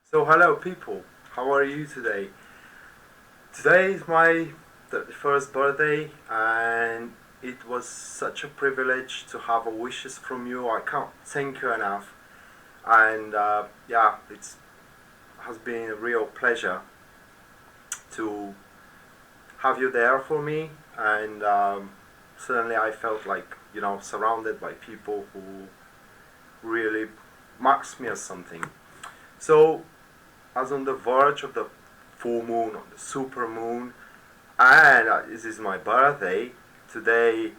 So hello people, how are you today? Today is my 31st birthday and it was such a privilege to have a wishes from you. I can't thank you enough, and yeah, it has been a real pleasure to have you there for me, and suddenly I felt like, surrounded by people who really marks me as something. So as on the verge of the full moon, on the super moon, and this is my birthday today.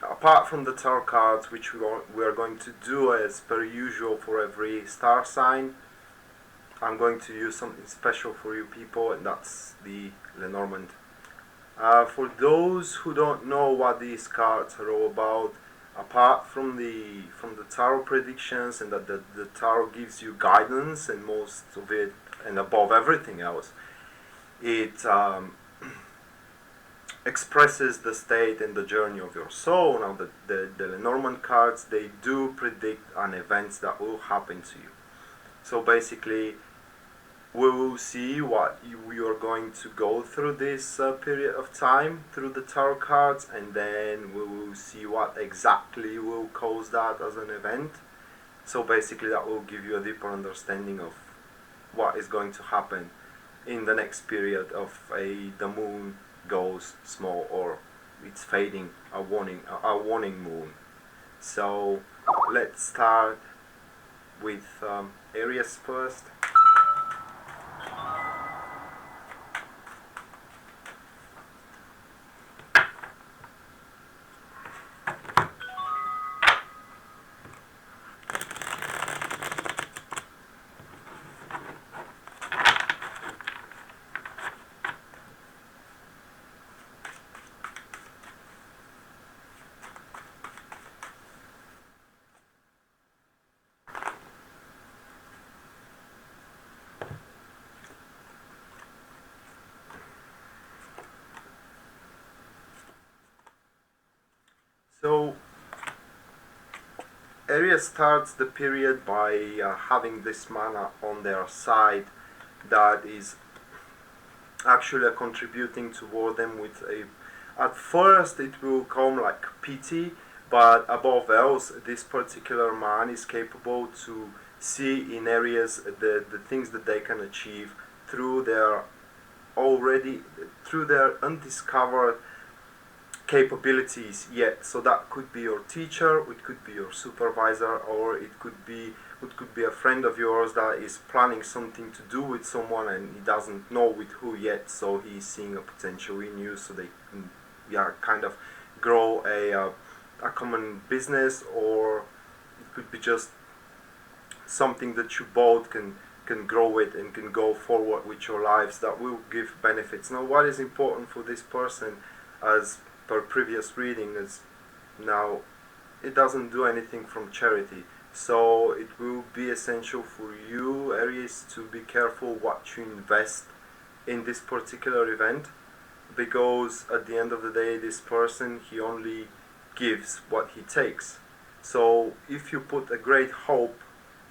Apart from the tarot cards, which we are going to do as per usual for every star sign, I'm going to use something special for you people, and that's the Lenormand. For those who don't know what these cards are all about, apart from the tarot predictions and that the tarot gives you guidance and most of it and above everything else, it expresses the state and the journey of your soul. Now the Lenormand cards, they do predict an events that will happen to you. So basically we will see what you are going to go through this period of time through the tarot cards, and then we will see what exactly will cause that as an event. So basically that will give you a deeper understanding of what is going to happen in the next period of the moon goes small or it's fading, a warning moon. So let's start with Aries first. So Aries starts the period by having this mana on their side that is actually contributing toward them with a, at first it will come like pity, but above else this particular man is capable to see in Aries the things that they can achieve through their already through their undiscovered capabilities yet. So that could be your teacher, it could be your supervisor, or it could be a friend of yours that is planning something to do with someone and he doesn't know with who yet, so he's seeing a potential in you, so they can, yeah, kind of grow a common business, or it could be just something that you both can grow with and can go forward with your lives that will give benefits. Now what is important for this person, as per previous reading, is now it doesn't do anything from charity, so it will be essential for you, Aries, to be careful what you invest in this particular event, because at the end of the day this person, he only gives what he takes. So if you put a great hope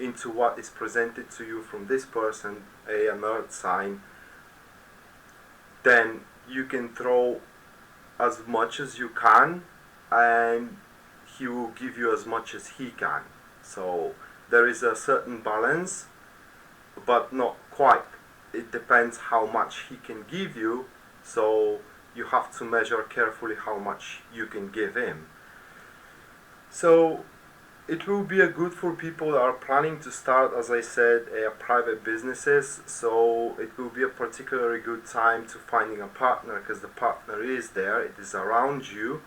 into what is presented to you from this person, an earth sign, then you can throw as much as you can and he will give you as much as he can. So there is a certain balance, but not quite. It depends how much he can give you, so you have to measure carefully how much you can give him. So it will be a good for people that are planning to start, as I said, private businesses. So it will be a particularly good time to finding a partner, because the partner is there, it is around you.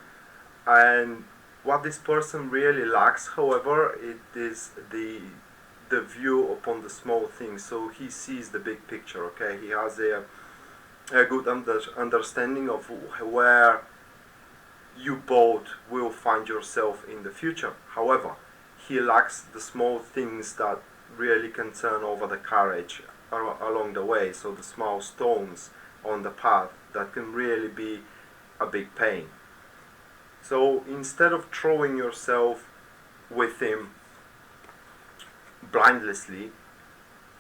And what this person really lacks, however, it is the view upon the small things. So he sees the big picture. Okay, he has a good understanding of where you both will find yourself in the future. However, he lacks the small things that really can turn over the carriage along the way, so the small stones on the path that can really be a big pain. So instead of throwing yourself with him blindlessly,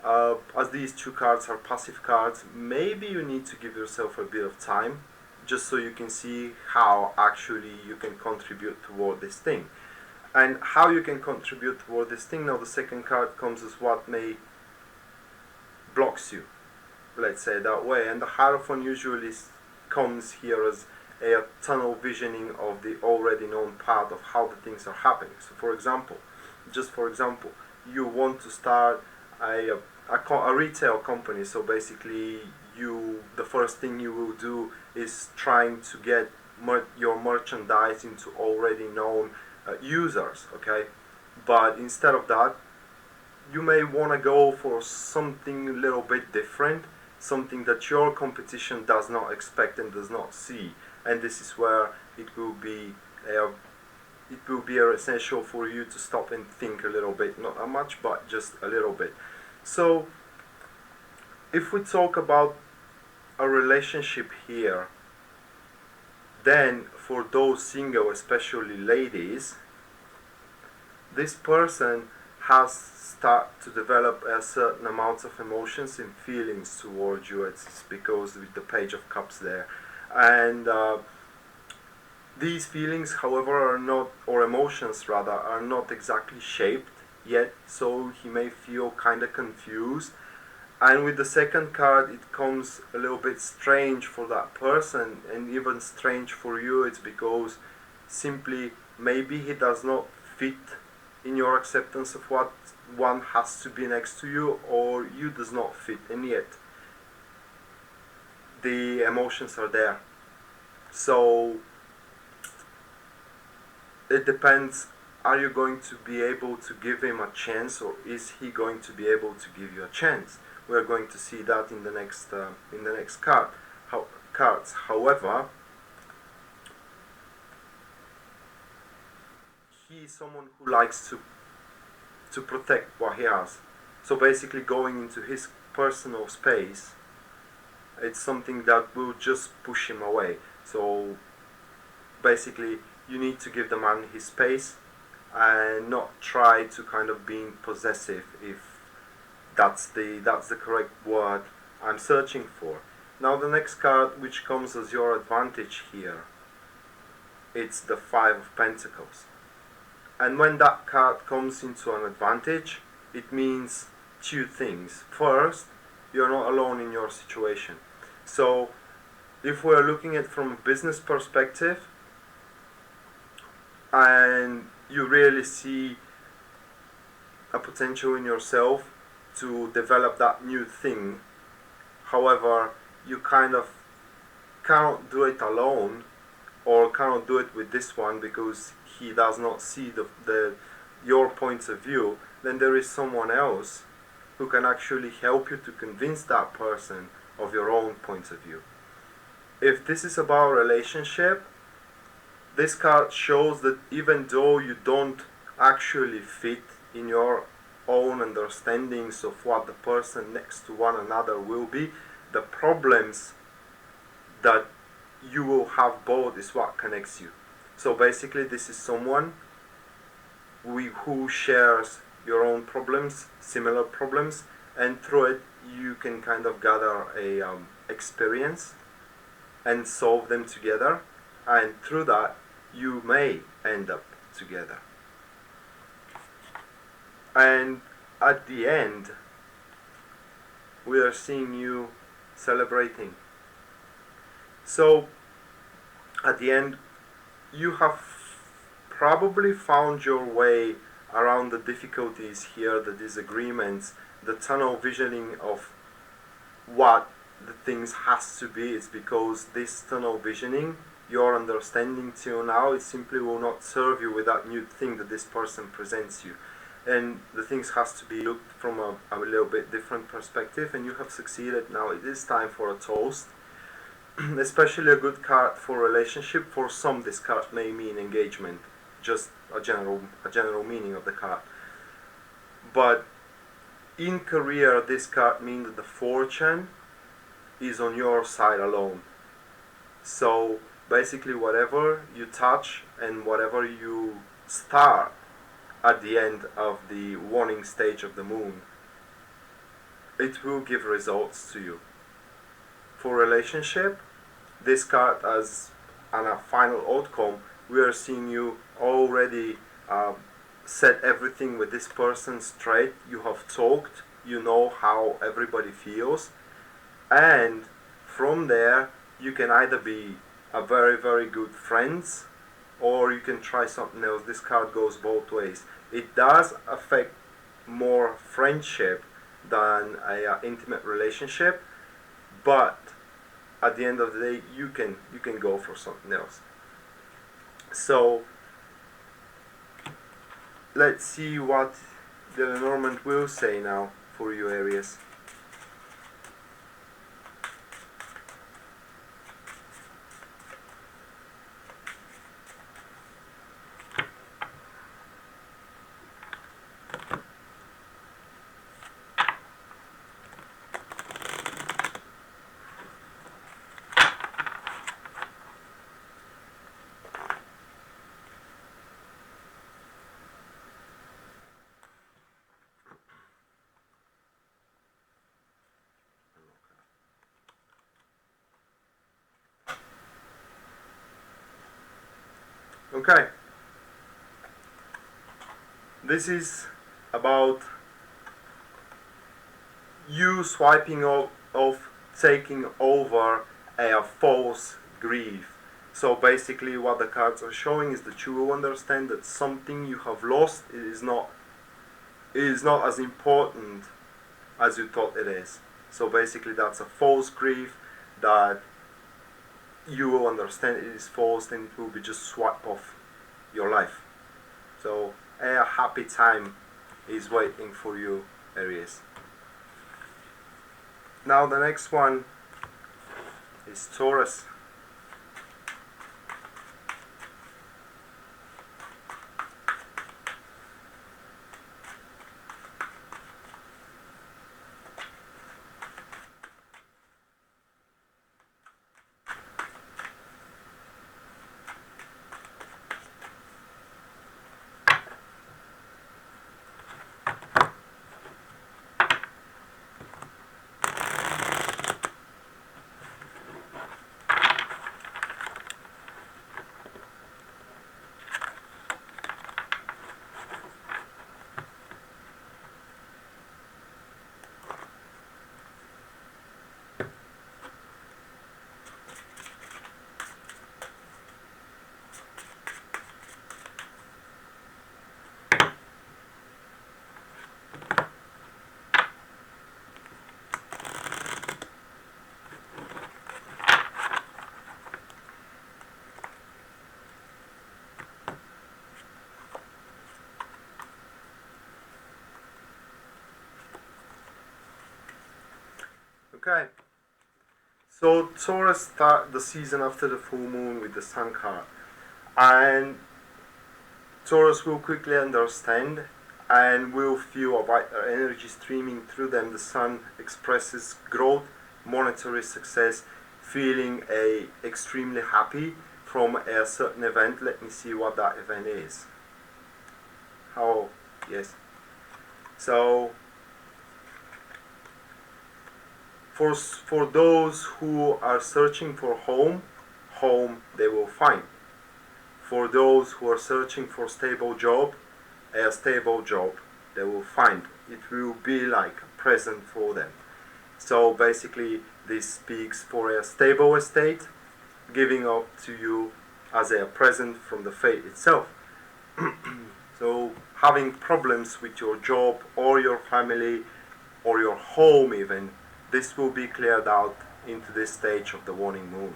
As these two cards are passive cards, maybe you need to give yourself a bit of time just so you can see how actually you can contribute toward this thing. And how you can contribute toward this thing, now the second card comes as what may blocks you, let's say that way. And the Hierophant usually comes here as a tunnel visioning of the already known path of how the things are happening. So for example, you want to start a retail company. So basically the first thing you will do is trying to get your merchandise into already known users, okay? But instead of that, you may want to go for something a little bit different, something that your competition does not expect and does not see. And this is where it will be essential for you to stop and think a little bit, not that much, but just a little bit. So if we talk about a relationship here, then for those single, especially ladies, this person has started to develop a certain amount of emotions and feelings towards you. It's because with the Page of Cups there, and these feelings, however, are not, or emotions rather, are not exactly shaped yet, so he may feel kind of confused. And with the second card, it comes a little bit strange for that person, and even strange for you. It's because simply maybe he does not fit in your acceptance of what one has to be next to you, or you does not fit, and yet the emotions are there. So it depends, are you going to be able to give him a chance, or is he going to be able to give you a chance? We're going to see that in the next cards. However, he is someone who likes to protect what he has. So basically, going into his personal space, it's something that will just push him away. So basically, you need to give the man his space and not try to kind of being possessive, if that's the correct word I'm searching for. Now the next card, which comes as your advantage here, it's the Five of Pentacles. And when that card comes into an advantage, it means two things. First, you're not alone in your situation. So if we're looking at it from a business perspective, and you really see a potential in yourself to develop that new thing, however, you kind of cannot do it alone, or cannot do it with this one because he does not see your points of view, then there is someone else who can actually help you to convince that person of your own point of view. If this is about a relationship, this card shows that even though you don't actually fit in your own understandings of what the person next to one another will be, the problems that you will have both is what connects you. So basically, this is someone who shares your own problems, similar problems, and through it you can kind of gather a experience and solve them together, and through that you may end up together. And at the end, we are seeing you celebrating. So at the end, you have probably found your way around the difficulties here, the disagreements, the tunnel visioning of what the things has to be. It's because this tunnel visioning, your understanding till now, it simply will not serve you with that new thing that this person presents you. And the things has to be looked from a little bit different perspective, and you have succeeded. Now it is time for a toast. Especially a good card for relationship. For some, this card may mean engagement, just a general meaning of the card. But in career, this card means that the fortune is on your side alone. So basically, whatever you touch and whatever you start at the end of the waning stage of the moon, it will give results to you. For relationship, this card as a final outcome, we are seeing you already set everything with this person straight. You have talked, you know how everybody feels, and from there you can either be a very good friends, or you can try something else. This card goes both ways. It does affect more friendship than a intimate relationship, but at the end of the day you can go for something else. So let's see what the Lenormand will say now for you, Aries. Okay, this is about you swiping off, taking over a false grief. So basically what the cards are showing is that you will understand that something you have lost is not as important as you thought it is. So basically that's a false grief that you will understand it is false, and it will be just swiped off your life. So a happy time is waiting for you, Aries. Now the next one is Taurus. Okay, so Taurus start the season after the full moon with the Sun card, and Taurus will quickly understand and will feel a vital energy streaming through them. The Sun expresses growth, monetary success, feeling extremely happy from a certain event. Let me see what that event is. How? Yes. So for those who are searching for home they will find. For those who are searching for stable job, a stable job they will find. It will be like a present for them. So basically this speaks for a stable estate giving up to you as a present from the fate itself. So having problems with your job or your family or your home even, this will be cleared out into this stage of the waning moon.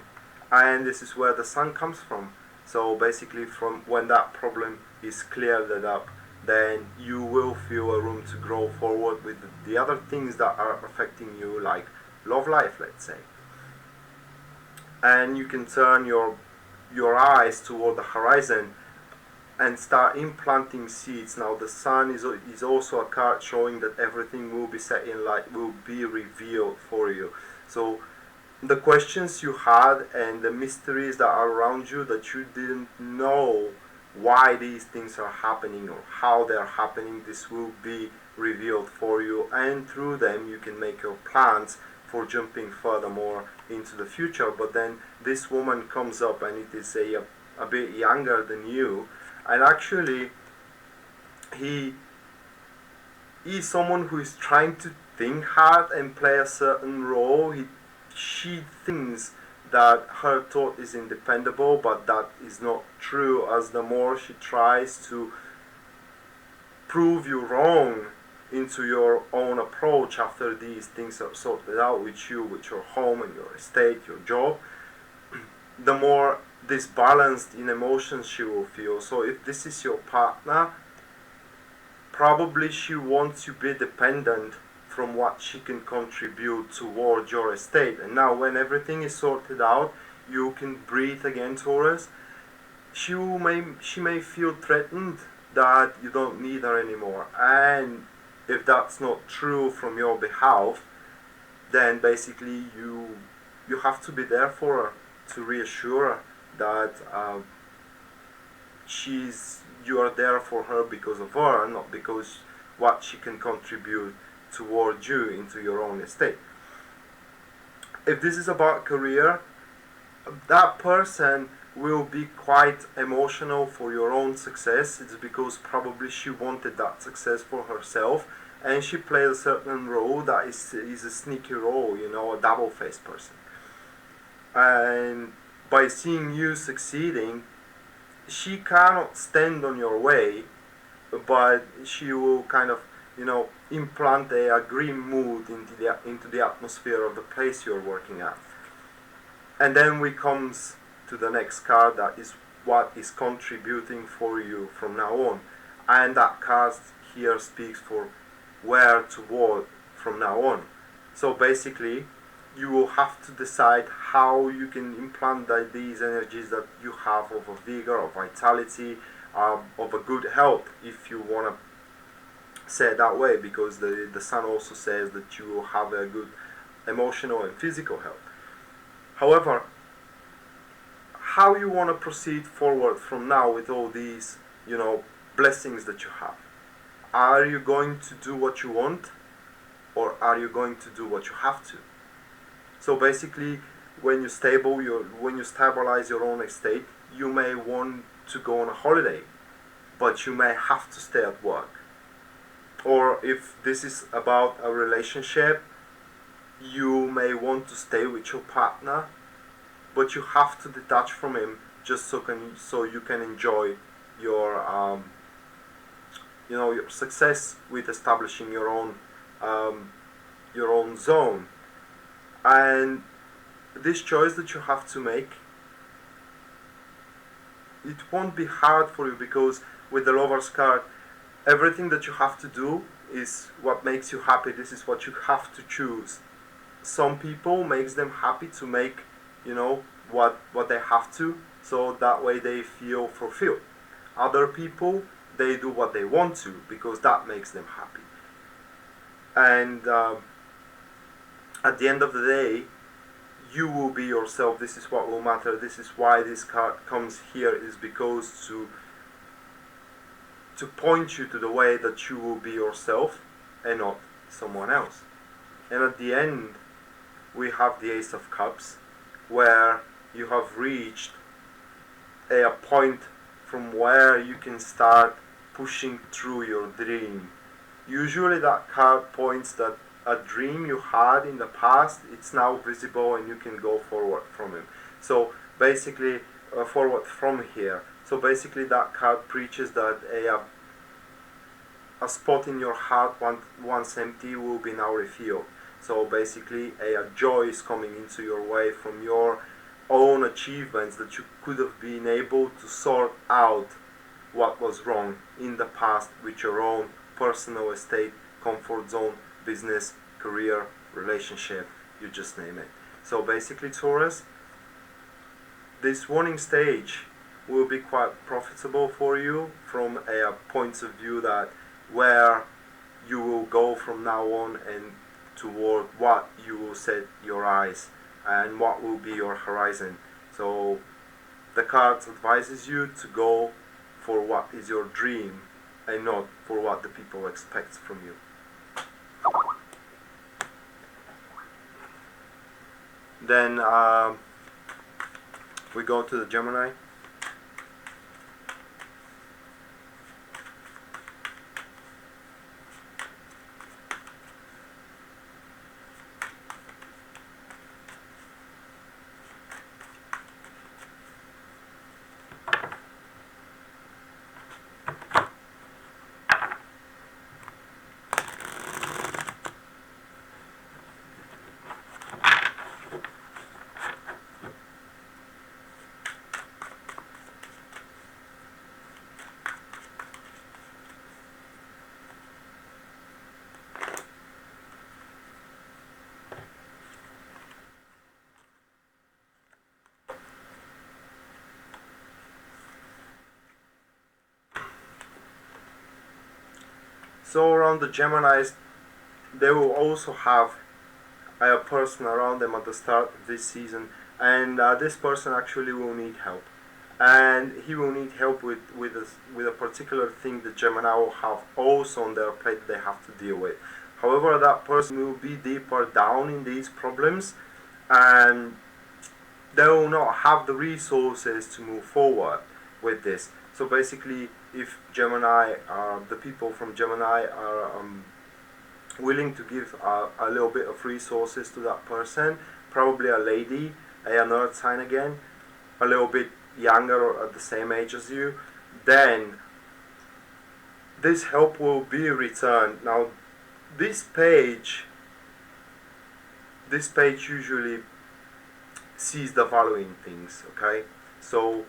And this is where the Sun comes from. So basically from when that problem is cleared up, then you will feel a room to grow forward with the other things that are affecting you, like love life, let's say. And you can turn your eyes toward the horizon and start implanting seeds. Now the Sun is also a card showing that everything will be set in light, will be revealed for you. So the questions you had and the mysteries that are around you that you didn't know why these things are happening or how they're happening, this will be revealed for you, and through them you can make your plans for jumping furthermore into the future. But then this woman comes up and it is a bit younger than you, and actually he is someone who is trying to think hard and play a certain role. She thinks that her thought is independable, but that is not true, as the more she tries to prove you wrong into your own approach after these things are sorted out with you, with your home and your estate, your job, the more disbalanced in emotions she will feel. So if this is your partner, probably she wants you to be dependent from what she can contribute towards your estate. And now when everything is sorted out, you can breathe again, Taurus. She may feel threatened that you don't need her anymore. And if that's not true from your behalf, then basically you have to be there for her, to reassure her that you are there for her because of her, not because what she can contribute towards you into your own estate. If this is about career, that person will be quite emotional for your own success. It's because probably she wanted that success for herself, and she played a certain role that is a sneaky role, a double-faced person. And by seeing you succeeding, she cannot stand on your way, but she will kind of, implant a grim mood into the atmosphere of the place you're working at. And then we comes to the next card, that is what is contributing for you from now on. And that card here speaks for where toward from now on. So basically, you will have to decide how you can implant these energies that you have of a vigor, of vitality, of a good health, if you want to say it that way, because the sun also says that you will have a good emotional and physical health. However, how you want to proceed forward from now with all these, blessings that you have? Are you going to do what you want, or are you going to do what you have to? So basically, when you stabilize your own estate, you may want to go on a holiday, but you may have to stay at work. Or if this is about a relationship, you may want to stay with your partner, but you have to detach from him just so you can enjoy your your success with establishing your own zone. And this choice that you have to make, it won't be hard for you, because with the Lover's card, everything that you have to do is what makes you happy. This is what you have to choose. Some people makes them happy to make, what they have to, so that way they feel fulfilled. Other people, they do what they want to, because that makes them happy. And at the end of the day, you will be yourself. This is what will matter. This is why this card comes here, is because to point you to the way that you will be yourself and not someone else. And at the end, we have the Ace of Cups, where you have reached a point from where you can start pushing through your dream. Usually that card points that a dream you had in the past, it's now visible and you can go forward from it. So basically, forward from here. So basically that card preaches that a spot in your heart once empty will be now refilled. So basically a joy is coming into your way from your own achievements, that you could have been able to sort out what was wrong in the past with your own personal estate, comfort zone, business, career, relationship, you just name it. So basically, Taurus, this warning stage will be quite profitable for you from a point of view that where you will go from now on and toward what you will set your eyes and what will be your horizon. So the cards advises you to go for what is your dream and not for what the people expect from you. Then we go to the Gemini. So around the Geminis, they will also have a person around them at the start of this season, and this person actually will need help, and he will need help with a particular thing that Gemini will have also on their plate they have to deal with. However, that person will be deeper down in these problems, and they will not have the resources to move forward with this. So basically, if Gemini, the people from Gemini are willing to give a little bit of resources to that person, probably a lady, an earth sign again, a little bit younger or at the same age as you, then this help will be returned. Now, this page usually sees the value in things, okay? So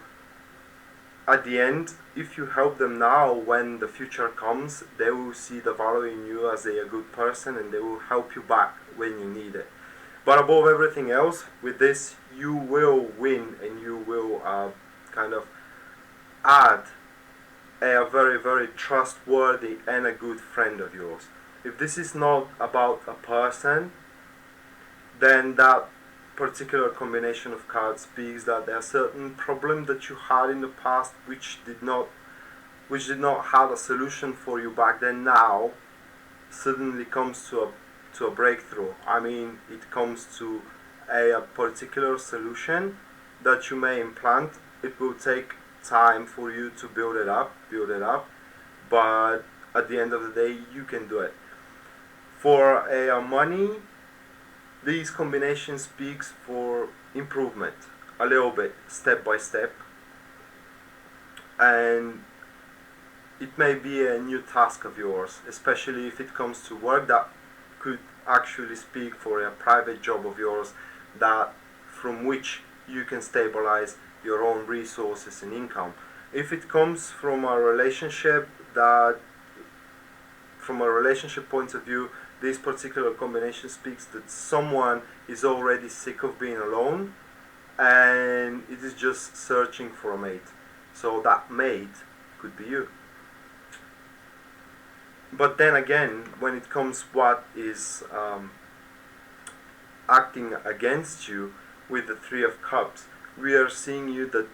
at the end, if you help them now, when the future comes, they will see the value in you as a good person, and they will help you back when you need it. But above everything else, with this, you will win, and you will kind of add a very, very trustworthy and a good friend of yours. If this is not about a person, then that particular combination of cards speaks that there are certain problems that you had in the past which did not have a solution for you back then, now suddenly comes to a breakthrough. I mean, it comes to a particular solution that you may implant. It will take time for you to build it up, but at the end of the day, you can do it. For a money, these combinations speaks for improvement, a little bit, step by step, and it may be a new task of yours, especially if it comes to work. That could actually speak for a private job of yours, that from which you can stabilize your own resources and income. If it comes from a relationship, that from a relationship point of view, this particular combination speaks that someone is already sick of being alone and it is just searching for a mate. So that mate could be you. But then again, when it comes what is acting against you with the Three of Cups, we are seeing you that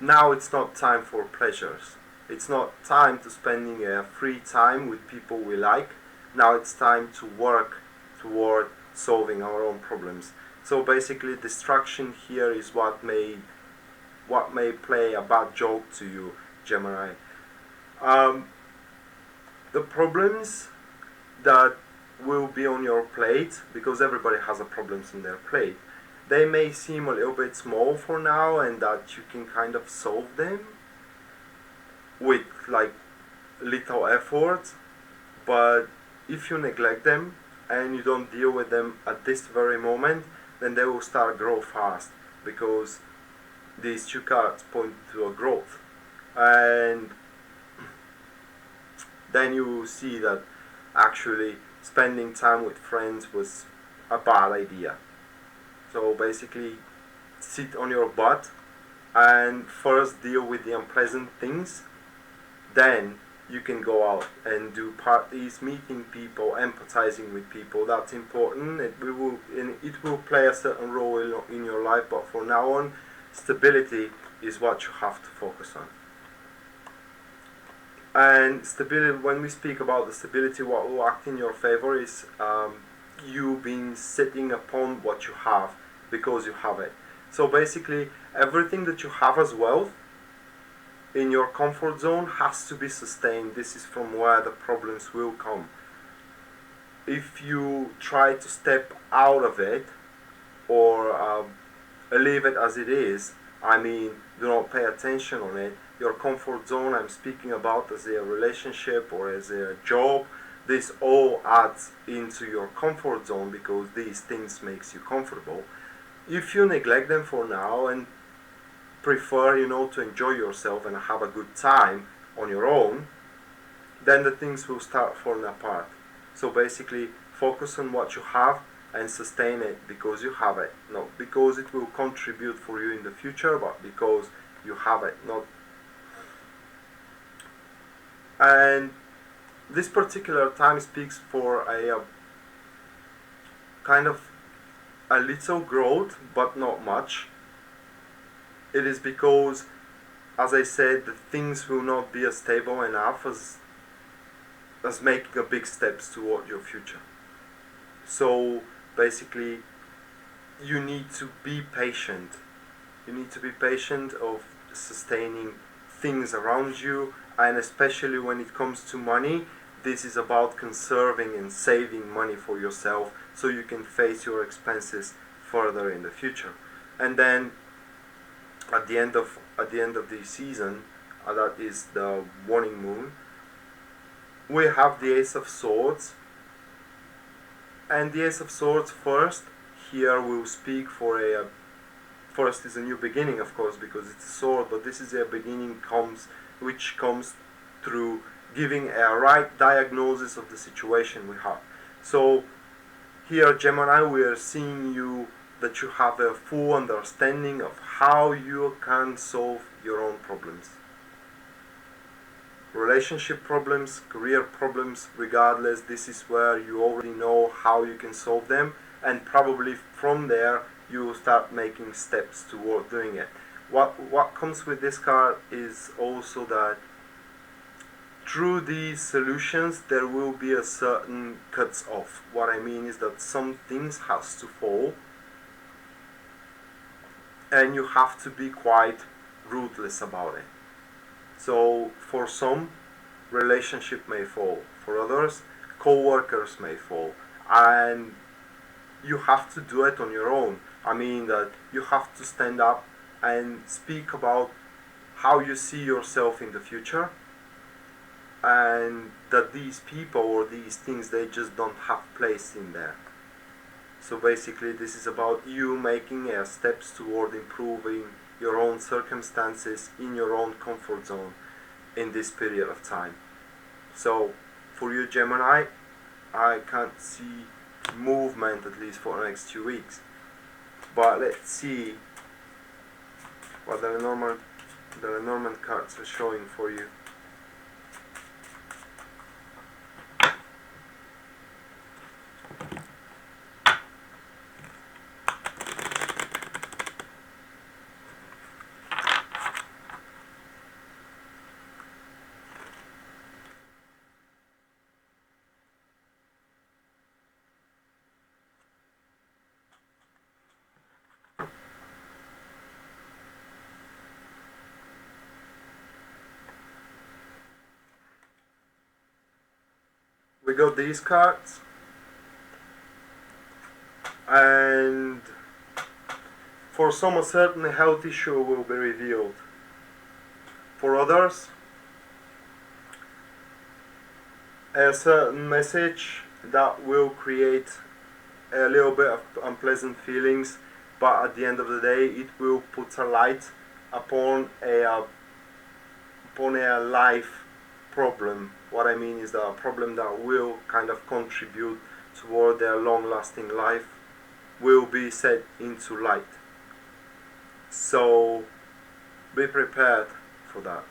now it's not time for pleasures. It's not time to spending a free time with people we like. Now it's time to work toward solving our own problems. So basically, distraction here is what may play a bad joke to you, Gemini. The problems that will be on your plate, because everybody has a problems on their plate, they may seem a little bit small for now, and that you can kind of solve them with like little effort. But if you neglect them and you don't deal with them at this very moment, then they will start grow fast, because these two cards point to a growth, and then you will see that actually spending time with friends was a bad idea. So basically, sit on your butt and first deal with the unpleasant things, then you can go out and do parties, meeting people, empathizing with people. That's important. It will play a certain role in your life, but for now on, stability is what you have to focus on. And stability, when we speak about the stability, what will act in your favor is you've been sitting upon what you have because you have it. So basically, everything that you have as wealth in your comfort zone has to be sustained. This is from where the problems will come. If you try to step out of it or leave it as it is, I mean, do not pay attention on it, your comfort zone I'm speaking about as a relationship or as a job, this all adds into your comfort zone because these things makes you comfortable. If you neglect them for now and prefer, to enjoy yourself and have a good time on your own, then the things will start falling apart. So basically, focus on what you have and sustain it because you have it, not because it will contribute for you in the future, but because you have it. Not. And this particular time speaks for a kind of a little growth, but not much. It is because, as I said, the things will not be as stable enough as making a big steps toward your future. So basically, you need to be patient. You need to be patient of sustaining things around you, and especially when it comes to money, this is about conserving and saving money for yourself so you can face your expenses further in the future. And then at the end of the season, that is the waning moon, we have the Ace of Swords. And the Ace of Swords first, here we'll speak for first is a new beginning, of course, because it's a sword, but this is a beginning which comes through giving a right diagnosis of the situation we have. So here, Gemini, we are seeing that you have a full understanding of how you can solve your own problems. Relationship problems, career problems, regardless, this is where you already know how you can solve them, and probably from there you will start making steps toward doing it. What comes with this card is also that through these solutions there will be a certain cuts off. What I mean is that some things has to fall, and you have to be quite ruthless about it. So for some, relationship may fall. For others, co-workers may fall. And you have to do it on your own. I mean that you have to stand up and speak about how you see yourself in the future, and that these people or these things, they just don't have place in there. So basically this is about you making steps toward improving your own circumstances in your own comfort zone in this period of time. So for you, Gemini, I can't see movement at least for the next 2 weeks. But let's see what the Lenormand cards are showing for you. We got these cards, and for some a certain health issue will be revealed. For others, a certain message that will create a little bit of unpleasant feelings, but at the end of the day it will put a light upon a life problem. What I mean is that a problem that will kind of contribute toward their long-lasting life will be set into light. So be prepared for that.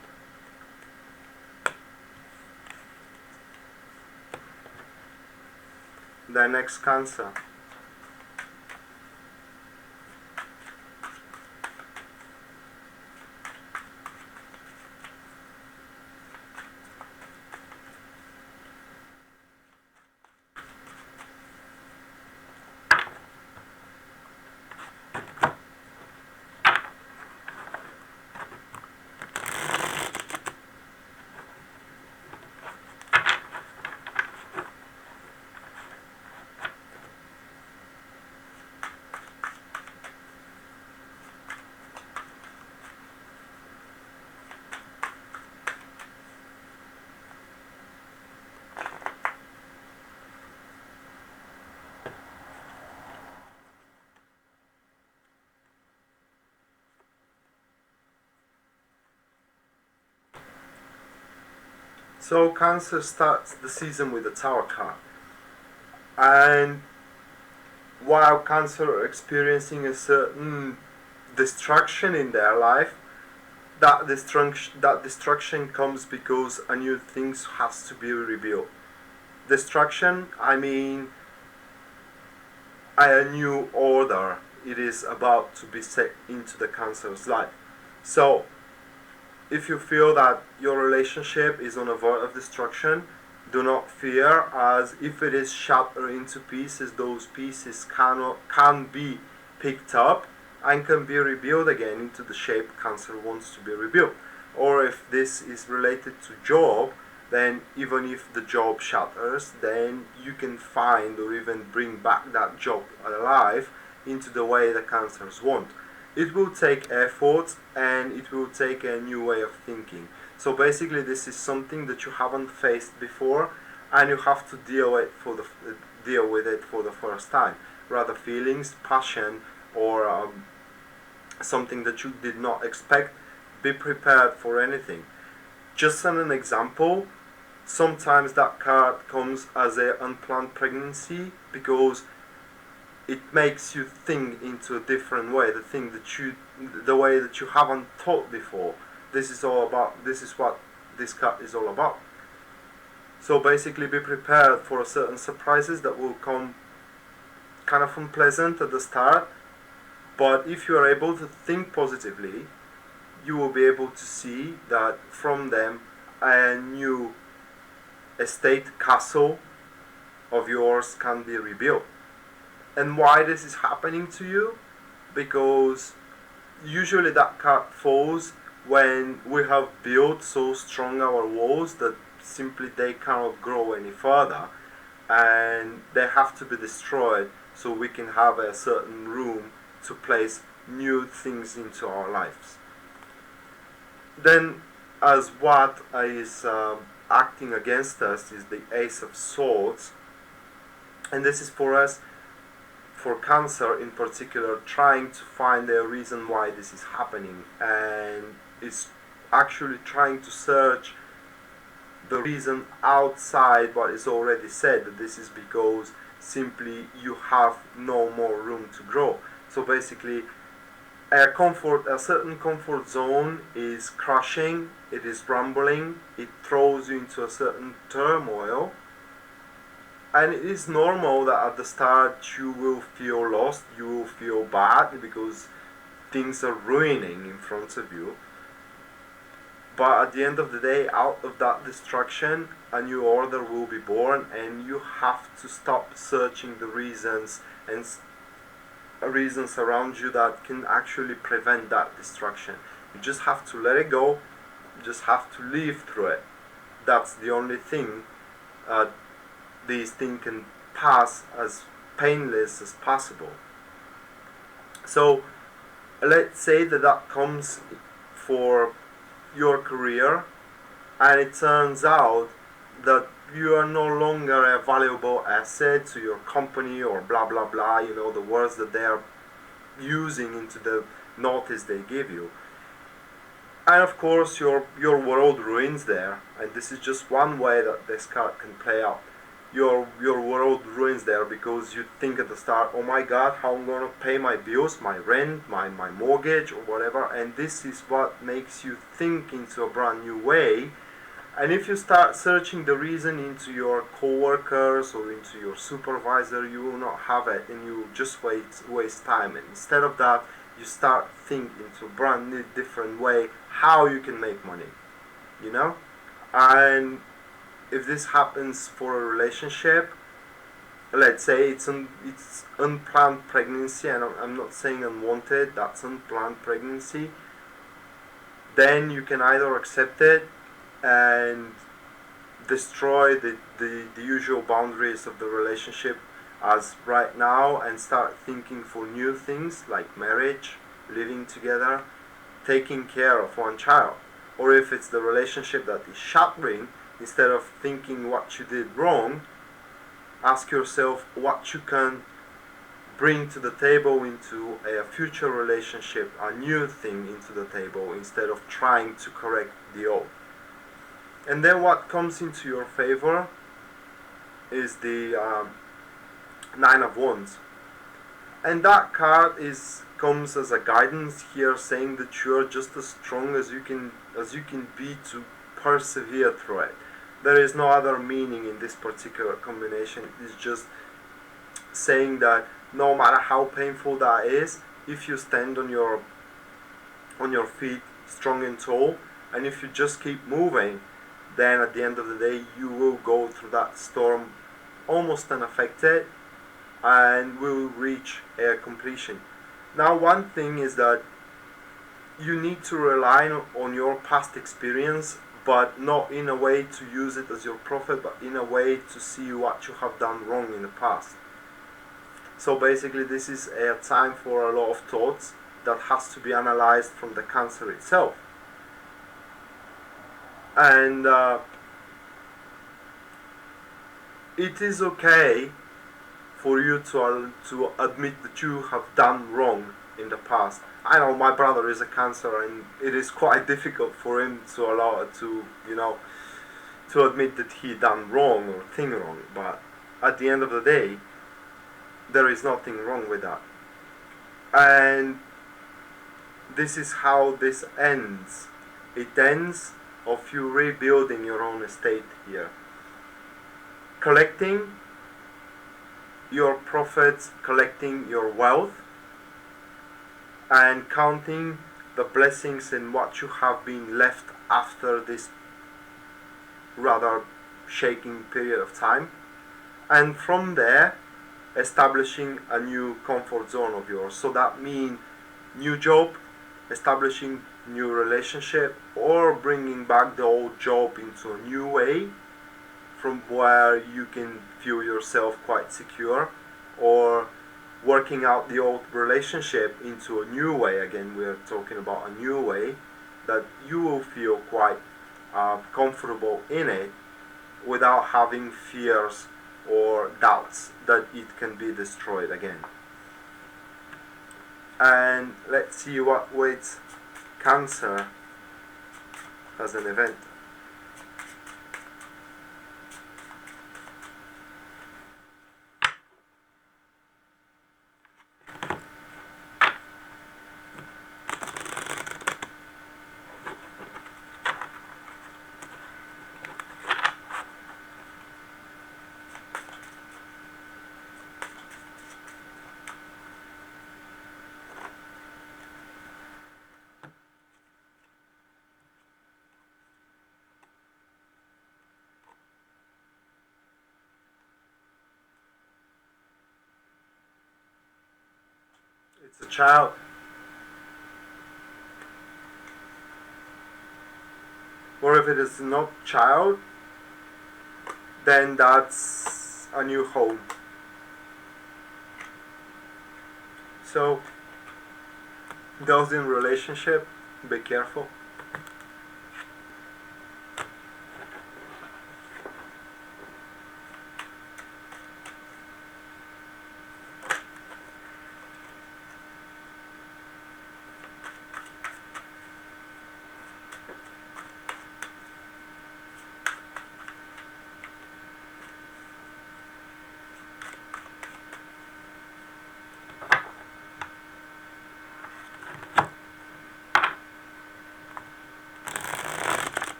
The next Cancer. So Cancer starts the season with the Tower card, and while Cancer are experiencing a certain destruction in their life, that destruction comes because a new things has to be revealed. Destruction, I mean a new order. It is about to be set into the Cancer's life. So if you feel that your relationship is on a verge of destruction, do not fear, as if it is shattered into pieces, those pieces can be picked up and can be rebuilt again into the shape Cancer wants to be rebuilt. Or if this is related to job, then even if the job shatters, then you can find or even bring back that job alive into the way the Cancers want. It will take effort and it will take a new way of thinking. So basically this is something that you haven't faced before, and you have to deal with it for the first time. Rather feelings, passion, or something that you did not expect. Be prepared for anything. Just as an example, sometimes that card comes as an unplanned pregnancy because it makes you think into a different way, the way that you haven't thought before. This is what this card is all about. So basically be prepared for certain surprises that will come kind of unpleasant at the start, but if you are able to think positively, you will be able to see that from them a new estate castle of yours can be rebuilt. And why this is happening to you? Because usually that card falls when we have built so strong our walls that simply they cannot grow any further, and they have to be destroyed so we can have a certain room to place new things into our lives. Then, as what is acting against us is the Ace of Swords, and this is for us, for Cancer in particular, trying to find a reason why this is happening, and it's actually trying to search the reason outside what is already said, that this is because simply you have no more room to grow. So basically a certain comfort zone is crushing, it is rumbling, it throws you into a certain turmoil, and it is normal that at the start you will feel lost, you will feel bad because things are ruining in front of you. But at the end of the day, out of that destruction, a new order will be born, and you have to stop searching the reasons and reasons around you that can actually prevent that destruction. You just have to let it go, you just have to live through it. That's the only thing these things can pass as painless as possible. So let's say that comes for your career, and it turns out that you are no longer a valuable asset to your company, or blah blah blah, the words that they are using into the notice they give you. And of course your world ruins there, and this is just one way that this card can play out. Your world ruins there because you think at the start, oh my god, how I'm gonna pay my bills, my rent, my mortgage, or whatever, and this is what makes you think into a brand new way. And if you start searching the reason into your co-workers or into your supervisor, you will not have it, and you will just waste time. And instead of that, you start thinking into a brand new different way how you can make money, and if this happens for a relationship, let's say it's unplanned pregnancy, and I'm not saying unwanted, that's unplanned pregnancy, then you can either accept it and destroy the usual boundaries of the relationship as right now and start thinking for new things like marriage, living together, taking care of one child. Or if it's the relationship that is shattering, instead of thinking what you did wrong, ask yourself what you can bring to the table into a future relationship, a new thing into the table, instead of trying to correct the old. And then what comes into your favor is the Nine of Wands. And that card comes as a guidance here, saying that you are just as strong as you can be to persevere through it. There is no other meaning in this particular combination. It's just saying that no matter how painful that is, if you stand on your feet strong and tall, and if you just keep moving, then at the end of the day you will go through that storm almost unaffected and will reach a completion. Now, one thing is that you need to rely on your past experience, but not in a way to use it as your prophet, but in a way to see what you have done wrong in the past. So basically this is a time for a lot of thoughts that has to be analyzed from the Cancer itself. And it is okay for you to admit that you have done wrong in the past. I know my brother is a Cancer, and it is quite difficult for him to admit that he done wrong or thing wrong. But at the end of the day, there is nothing wrong with that. And this is how this ends. It ends of you rebuilding your own estate here, collecting your profits, collecting your wealth, and counting the blessings and what you have been left after this rather shaking period of time, and from there establishing a new comfort zone of yours. So that means new job, establishing new relationship, or bringing back the old job into a new way from where you can feel yourself quite secure, or working out the old relationship into a new way. Again, we're talking about a new way that you will feel quite comfortable in it without having fears or doubts that it can be destroyed again. And let's see what waits Cancer as an event. It's a child. Or if it is not child, then that's a new home. So those in relationship, be careful.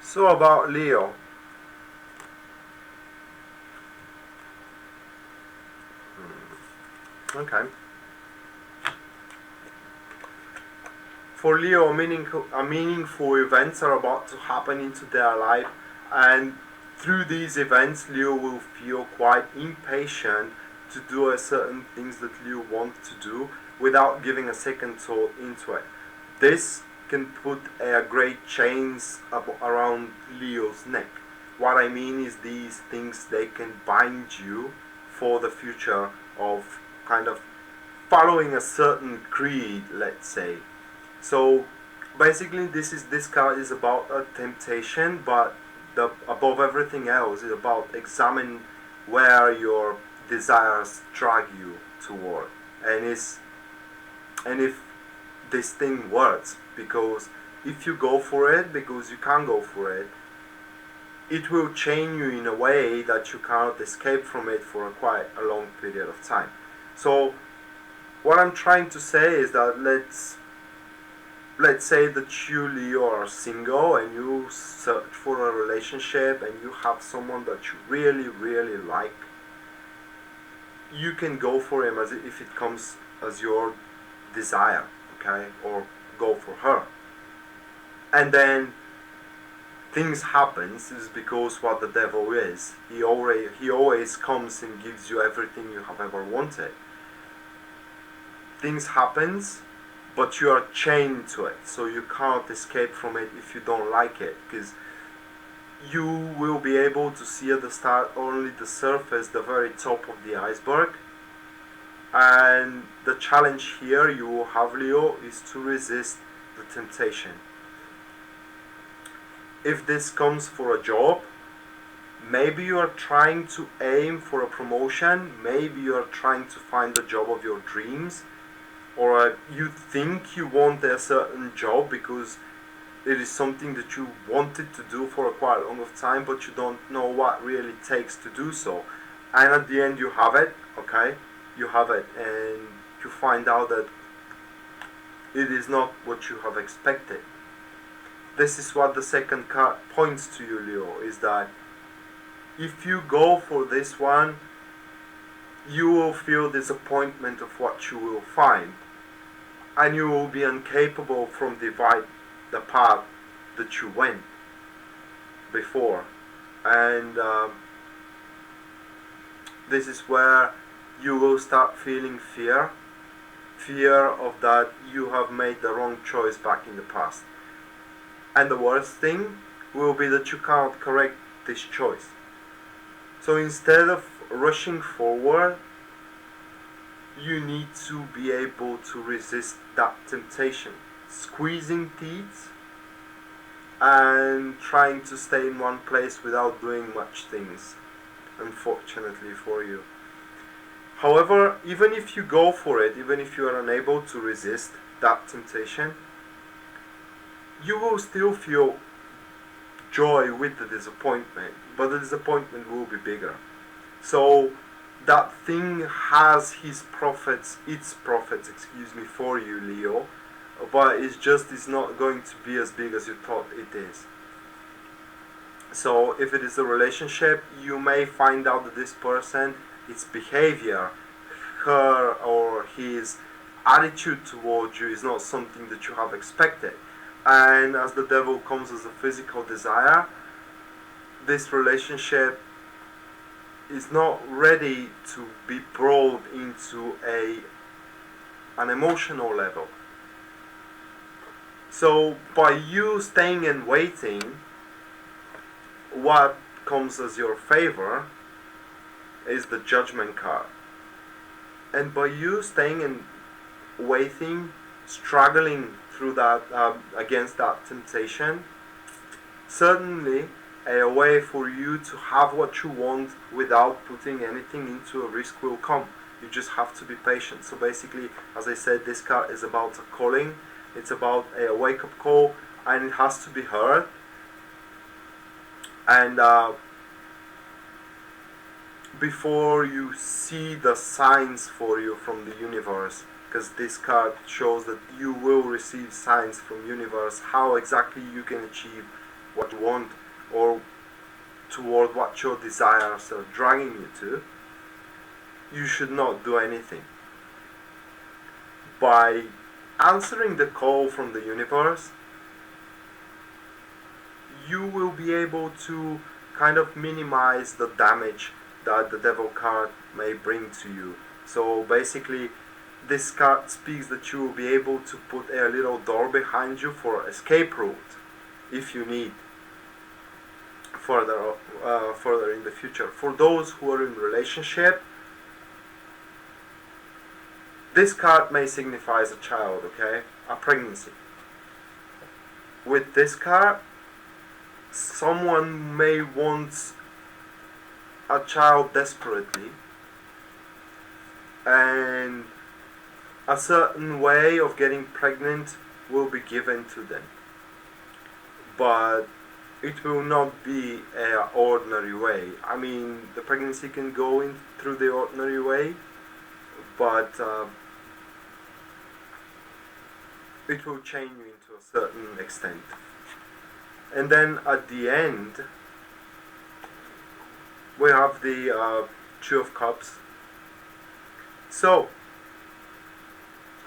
So about Leo. Okay. For Leo, meaningful events are about to happen into their life, and through these events, Leo will feel quite impatient to do certain things that Leo wants to do without giving a second thought into it. This can put a great chains around Leo's neck. What I mean is these things, they can bind you for the future of kind of following a certain creed, let's say. So basically this card is about a temptation, but above everything else is about examine where your desires drag you toward, and if this thing works, because if you go for it because you can't go for it, it will chain you in a way that you cannot escape from it for quite a long period of time. So what I'm trying to say is that let's say that you, Leo, are single and you search for a relationship and you have someone that you really, really like. You can go for him as if it comes as your desire, okay, or go for her. And then things happens is because what the devil is. He always comes and gives you everything you have ever wanted. Things happens, but you are chained to it, so you can't escape from it if you don't like it, because you will be able to see at the start only the surface, the very top of the iceberg. And the challenge here you will have, Leo, is to resist the temptation. If this comes for a job, maybe you are trying to aim for a promotion, maybe you are trying to find the job of your dreams, or you think you want a certain job because it is something that you wanted to do for a quite long of time, but you don't know what really takes to do so. And at the end you have it, okay? You have it, and you find out that it is not what you have expected. This is what the second card points to you, Leo, is that if you go for this one, you will feel disappointment of what you will find, and you will be incapable from divide the path that you went before. And this is where you will start feeling fear of that you have made the wrong choice back in the past. And the worst thing will be that you can't correct this choice. So instead of rushing forward, you need to be able to resist that temptation, squeezing teeth and trying to stay in one place without doing much things, unfortunately for you. However, even if you go for it, even if you are unable to resist that temptation, you will still feel joy with the disappointment, but the disappointment will be bigger. So that thing has its profits, for you, Leo, but it's not going to be as big as you thought it is. So if it is a relationship, you may find out that this person, its behavior, her or his attitude towards you is not something that you have expected. And as the devil comes as a physical desire, this relationship is not ready to be brought into an emotional level. So by you staying and waiting, what comes as your favor is the Judgment card. And by you staying and waiting, struggling through that, against that temptation, certainly a way for you to have what you want without putting anything into a risk will come. You just have to be patient. So basically, as I said, this card is about a calling. It's about a wake-up call, and it has to be heard. And before you see the signs for you from the universe, because this card shows that you will receive signs from universe how exactly you can achieve what you want, or toward what your desires are dragging you to, you should not do anything. By answering the call from the universe, you will be able to kind of minimize the damage that the devil card may bring to you. So basically, this card speaks that you will be able to put a little door behind you for escape route if you need further in the future. For those who are in relationship, This card may signify a child, okay? A pregnancy. With this card, someone may want a child desperately, and a certain way of getting pregnant will be given to them. But it will not be an ordinary way. I mean, the pregnancy can go in through the ordinary way, but it will change you into a certain extent. And then at the end, we have the Two of Cups. So,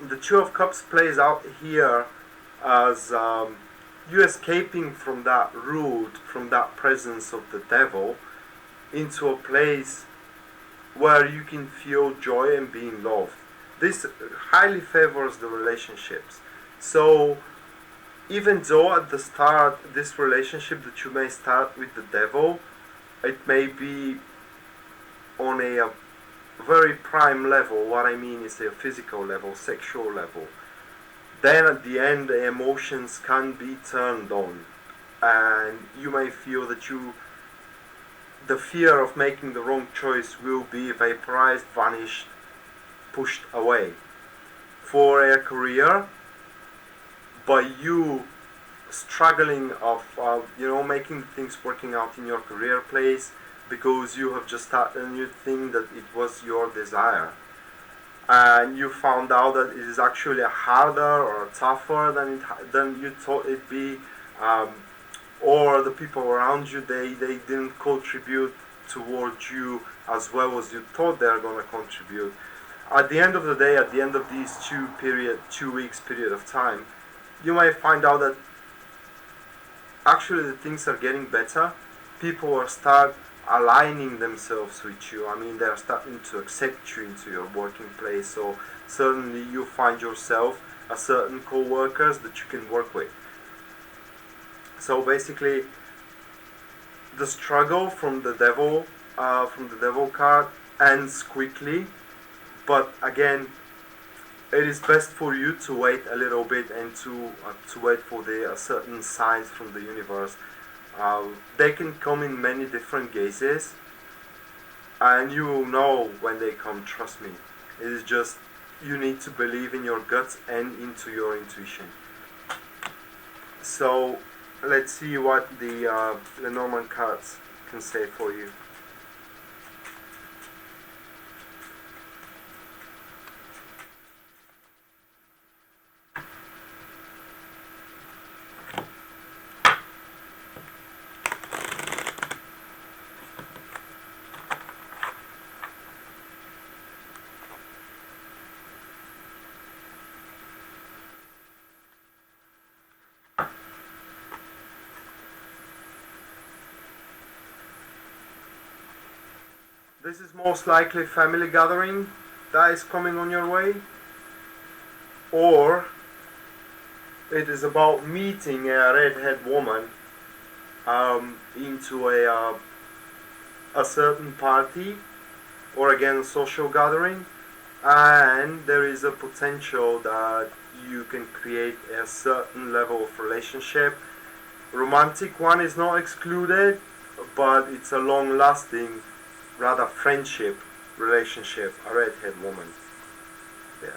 the Two of Cups plays out here as you escaping from that root, from that presence of the devil, into a place where you can feel joy and being loved. This highly favors the relationships. So, even though at the start, this relationship that you may start with the devil, it may be on a very prime level. What I mean is a physical level, sexual level. Then at the end, the emotions can be turned on, and you may feel that the fear of making the wrong choice will be vaporized, vanished, pushed away. For a career, by you struggling of making things working out in your career place, because you have just started a new thing that it was your desire, and you found out that it is actually harder or tougher than you thought it'd be, or the people around you, they didn't contribute towards you as well as you thought they were going to contribute. At the end of the day, at the end of these 2 weeks period of time, you might find out that actually the things are getting better. People are start aligning themselves with you. I mean, they're starting to accept you into your working place. So suddenly you find yourself a certain co-workers that you can work with. So basically, the struggle from the devil card ends quickly. But again, it is best for you to wait a little bit and to wait for the certain signs from the universe. They can come in many different guises, and you will know when they come, trust me. It is just, you need to believe in your guts and into your intuition. So let's see what the Lenormand cards can say for you. This is most likely family gathering that is coming on your way, or it is about meeting a redhead woman into a certain party, or again social gathering, and there is a potential that you can create a certain level of relationship. Romantic one is not excluded, but it's a long-lasting, rather friendship relationship, a redhead woman there.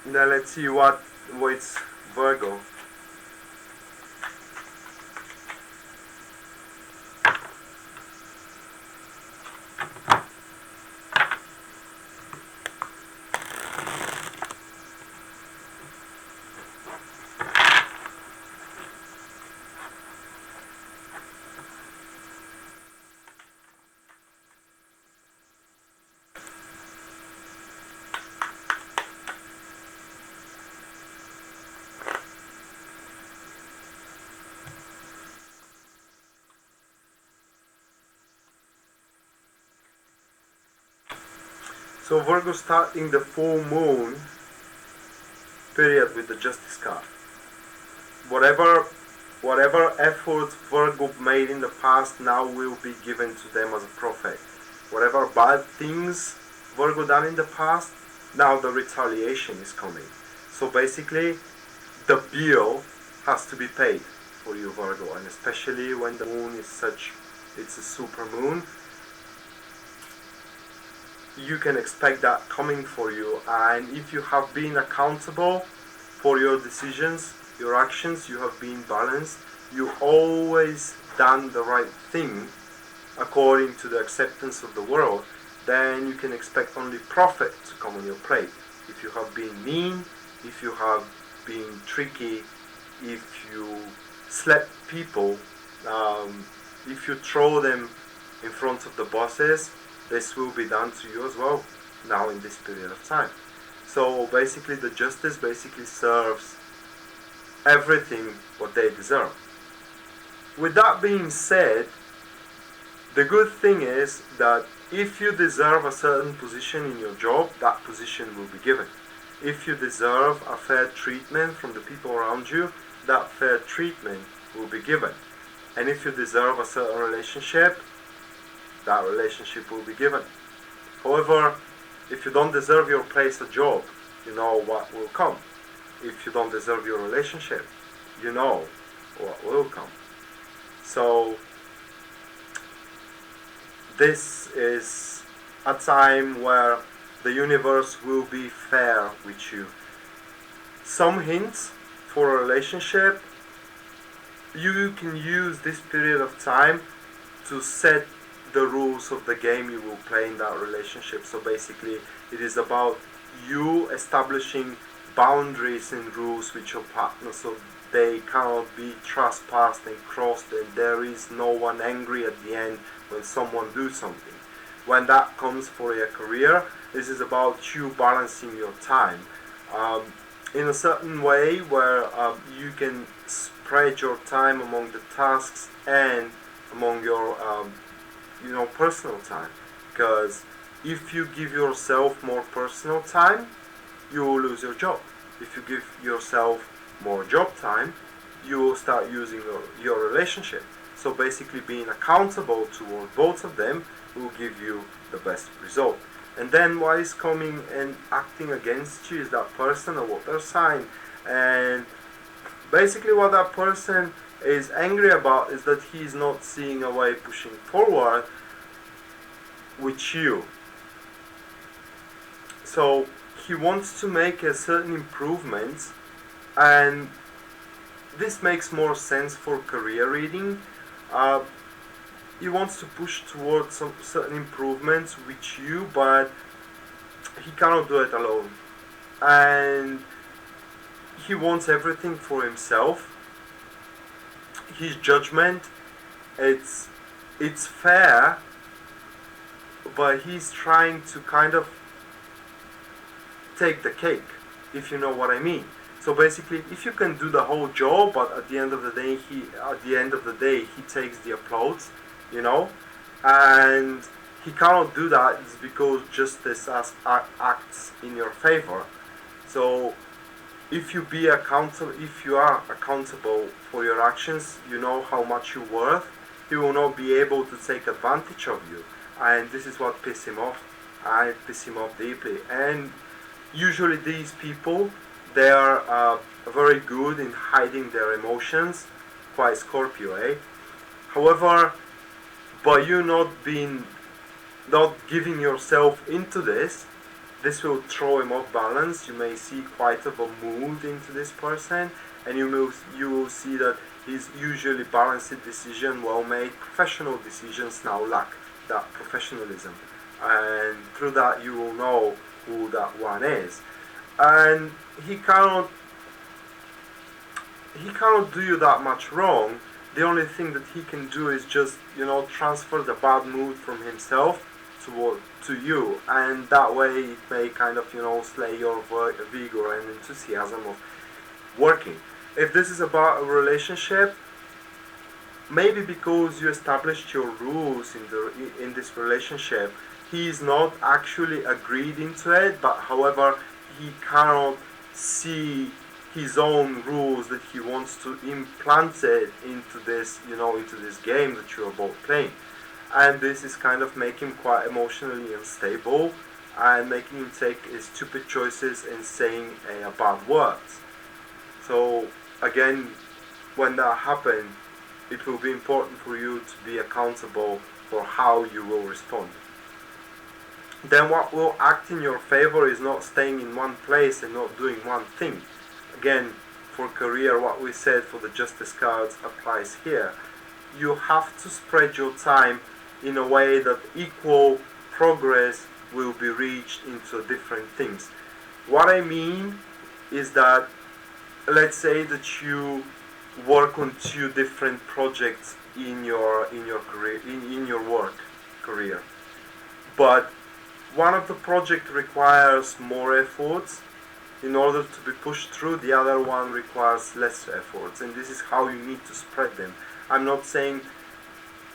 Now let's see what waits Virgo. So Virgo starting the full moon period with the Justice card. whatever effort Virgo made in the past now will be given to them as a profit. Whatever bad things Virgo done in the past, now the retaliation is coming. So basically, the bill has to be paid for you, Virgo, and especially when the moon is it's a super moon, you can expect that coming for you. And if you have been accountable for your decisions, your actions, you have been balanced, you always done the right thing according to the acceptance of the world, then you can expect only profit to come on your plate. If you have been mean, if you have been tricky, if you slap people, if you throw them in front of the bosses, this will be done to you as well now in this period of time. So basically the justice basically serves everything what they deserve. With that being said, the good thing is that if you deserve a certain position in your job, that position will be given. If you deserve a fair treatment from the people around you, that fair treatment will be given. And if you deserve a certain relationship, that relationship will be given. However, if you don't deserve your place or job, you know what will come. If you don't deserve your relationship, you know what will come. So this is a time where the universe will be fair with you. Some hints for a relationship, you can use this period of time to set the rules of the game you will play in that relationship. So basically it is about you establishing boundaries and rules with your partner so they cannot be trespassed and crossed, and there is no one angry at the end when someone do something. When that comes for your career, this is about you balancing your time in a certain way where you can spread your time among the tasks and among your personal time. Because if you give yourself more personal time, you will lose your job. If you give yourself more job time, you will start using your relationship. So basically being accountable toward both of them will give you the best result. And then what is coming and acting against you is that person or water sign. And basically what that person is angry about is that he is not seeing a way pushing forward with you. So he wants to make a certain improvements, and this makes more sense for career reading. He wants to push towards some certain improvements with you, but he cannot do it alone. And he wants everything for himself. His judgment, it's fair, but he's trying to kind of take the cake, if you know what I mean. So basically, if you can do the whole job, but at the end of the day, he takes the applause, and he cannot do that. It's because justice acts in your favor. So if you are accountable for your actions, you know how much you're worth. He will not be able to take advantage of you, and this is what pisses him off. I piss him off deeply. And usually these people, they are very good in hiding their emotions, quite Scorpio, eh? However, by you not giving yourself into this will throw him off balance. You may see quite of a mood into this person, and you will see that he's usually balanced decision, well made, professional decisions now lack that professionalism, and through that you will know who that one is. And he cannot do you that much wrong. The only thing that he can do is just transfer the bad mood from himself to you, and that way it may kind of slay your vigor and enthusiasm of working. If this is about a relationship, maybe because you established your rules in this relationship, he is not actually agreed into it, but however he cannot see his own rules that he wants to implant it into this, into this game that you are both playing. And this is kind of making him quite emotionally unstable and making him take stupid choices and saying bad words. So again, when that happens, it will be important for you to be accountable for how you will respond. Then what will act in your favor is not staying in one place and not doing one thing. Again, for career, what we said for the Justice cards applies here. You have to spread your time in a way that equal progress will be reached into different things. What I mean is that, let's say that you work on 2 different projects in your career, in your work career, but one of the project requires more efforts in order to be pushed through, the other one requires less efforts, and this is how you need to spread them. I'm not saying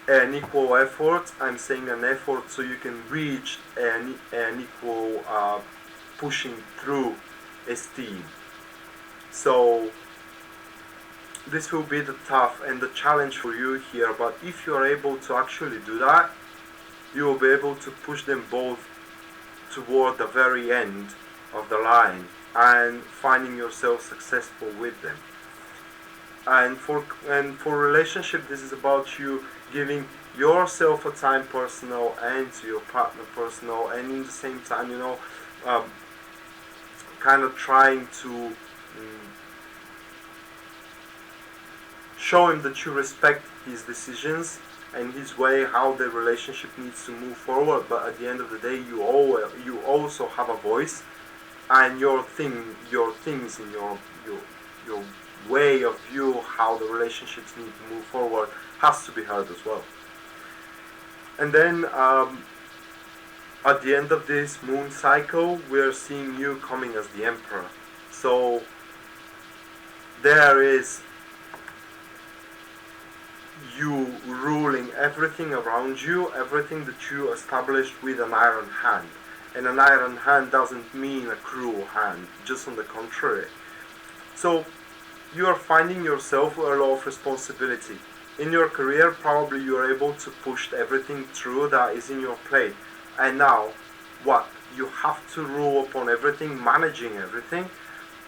an equal effort, I'm saying an effort so you can reach an equal pushing through esteem. So this will be the tough and the challenge for you here, but if you are able to actually do that, you will be able to push them both toward the very end of the line and finding yourself successful with them. And for relationship, this is about you giving yourself a time personal and to your partner personal, and in the same time, kind of trying to show him that you respect his decisions and his way, how the relationship needs to move forward. But at the end of the day, you also have a voice, and your things in your way of view, how the relationships need to move forward, has to be heard as well. And then at the end of this moon cycle, we're seeing you coming as the Emperor. So there is you ruling everything around you, everything that you established with an iron hand. And an iron hand doesn't mean a cruel hand, just on the contrary. So you are finding yourself with a lot of responsibility. In your career, probably you are able to push everything through that is in your plate. And now, what? You have to rule upon everything, managing everything.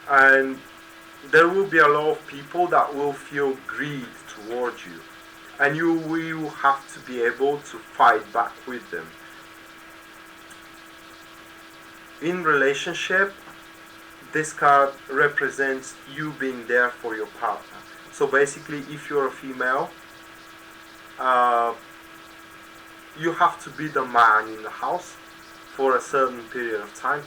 And there will be a lot of people that will feel greed towards you. And you will have to be able to fight back with them. In relationship, this card represents you being there for your partner. So basically, if you're a female, you have to be the man in the house for a certain period of time,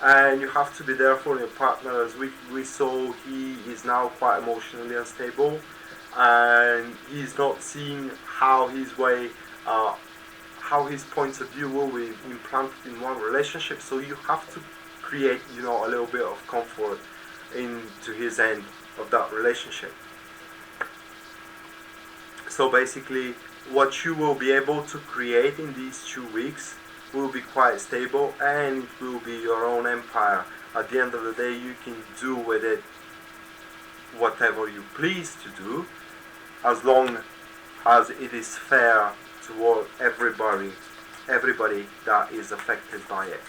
and you have to be there for your partner. As we saw, he is now quite emotionally unstable, and he's not seeing how his way, how his points of view will be implanted in one relationship. So you have to create, a little bit of comfort into his end of that relationship. So basically, what you will be able to create in these 2 weeks will be quite stable, and it will be your own empire. At the end of the day, you can do with it whatever you please to do, as long as it is fair toward everybody that is affected by it.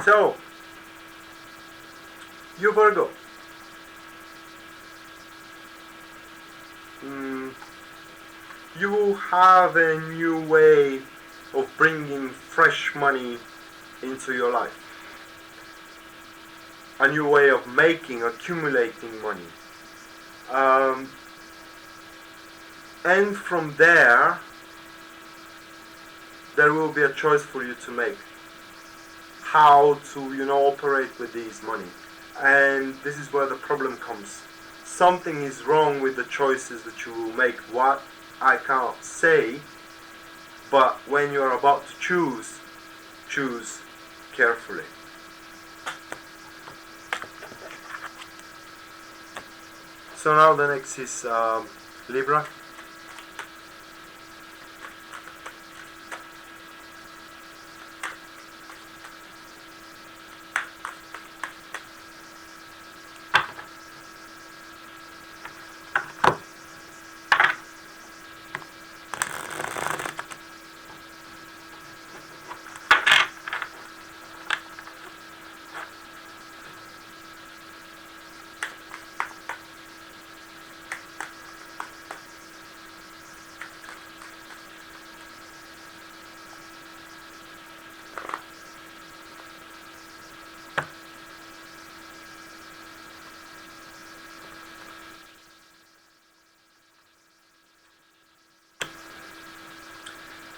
So, you Virgo, you will have a new way of bringing fresh money into your life, a new way of accumulating money, and from there will be a choice for you to make. How to operate with these money. And this is where the problem comes. Something is wrong with the choices that you will make. What? I cannot say, but when you are about to choose, choose carefully. So now the next is Libra.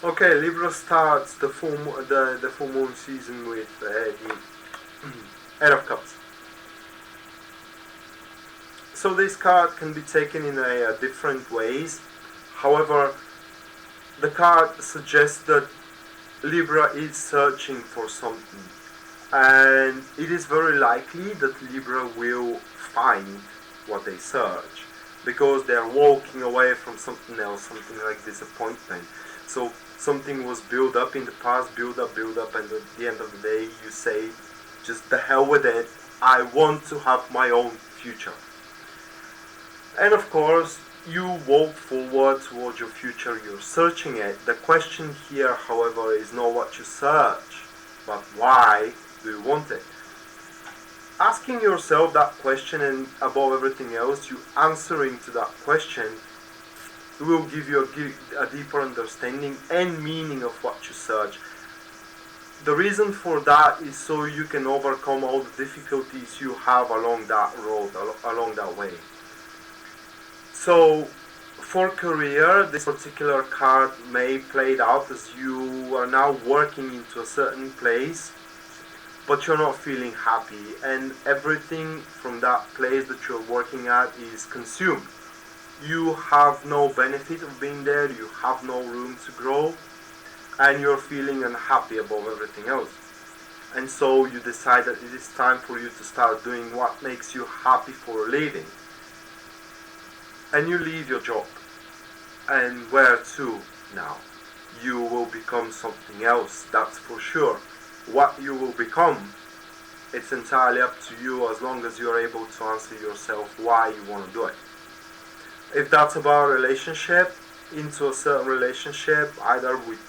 Okay, Libra starts the full moon season with the Eight of Cups. So this card can be taken in different ways. However, the card suggests that Libra is searching for something, and it is very likely that Libra will find what they search, because they are walking away from something else, something like disappointment. So something was built up in the past, build up, and at the end of the day you say, just the hell with it, I want to have my own future. And of course, you walk forward towards your future, you're searching it. The question here, however, is not what you search, but why do you want it? Asking yourself that question, and above everything else, you answering to that question, will give you a deeper understanding and meaning of what you search. The reason for that is so you can overcome all the difficulties you have along that road, along that way. So for career, this particular card may play it out as you are now working into a certain place, but you're not feeling happy, and everything from that place that you're working at is consumed. You have no benefit of being there, you have no room to grow, and you're feeling unhappy above everything else. And so you decide that it is time for you to start doing what makes you happy for a living. And you leave your job. And where to now? You will become something else, that's for sure. What you will become, it's entirely up to you, as long as you're able to answer yourself why you want to do it. If that's about a relationship, into a certain relationship, either with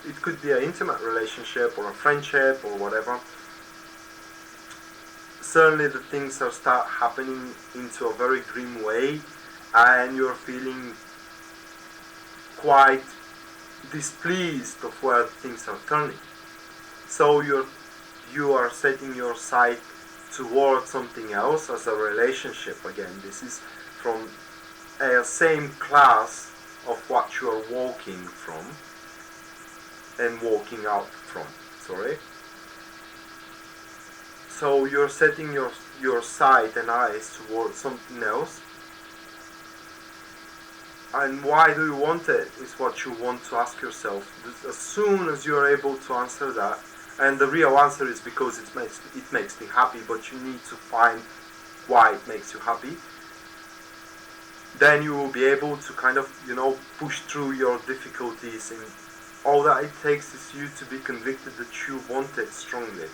it could be an intimate relationship or a friendship or whatever, certainly the things are start happening into a very grim way, and you're feeling quite displeased of where things are turning. So you are setting your sight towards something else, as a relationship. Again, this is from a same class of what you are walking from and walking out from. Sorry. So you're setting your sight and eyes towards something else. And why do you want it is what you want to ask yourself. As soon as you're able to answer that, and the real answer is because it makes me happy, but you need to find why it makes you happy, then you will be able to kind of, push through your difficulties, and all that it takes is you to be convicted that you want it strongly.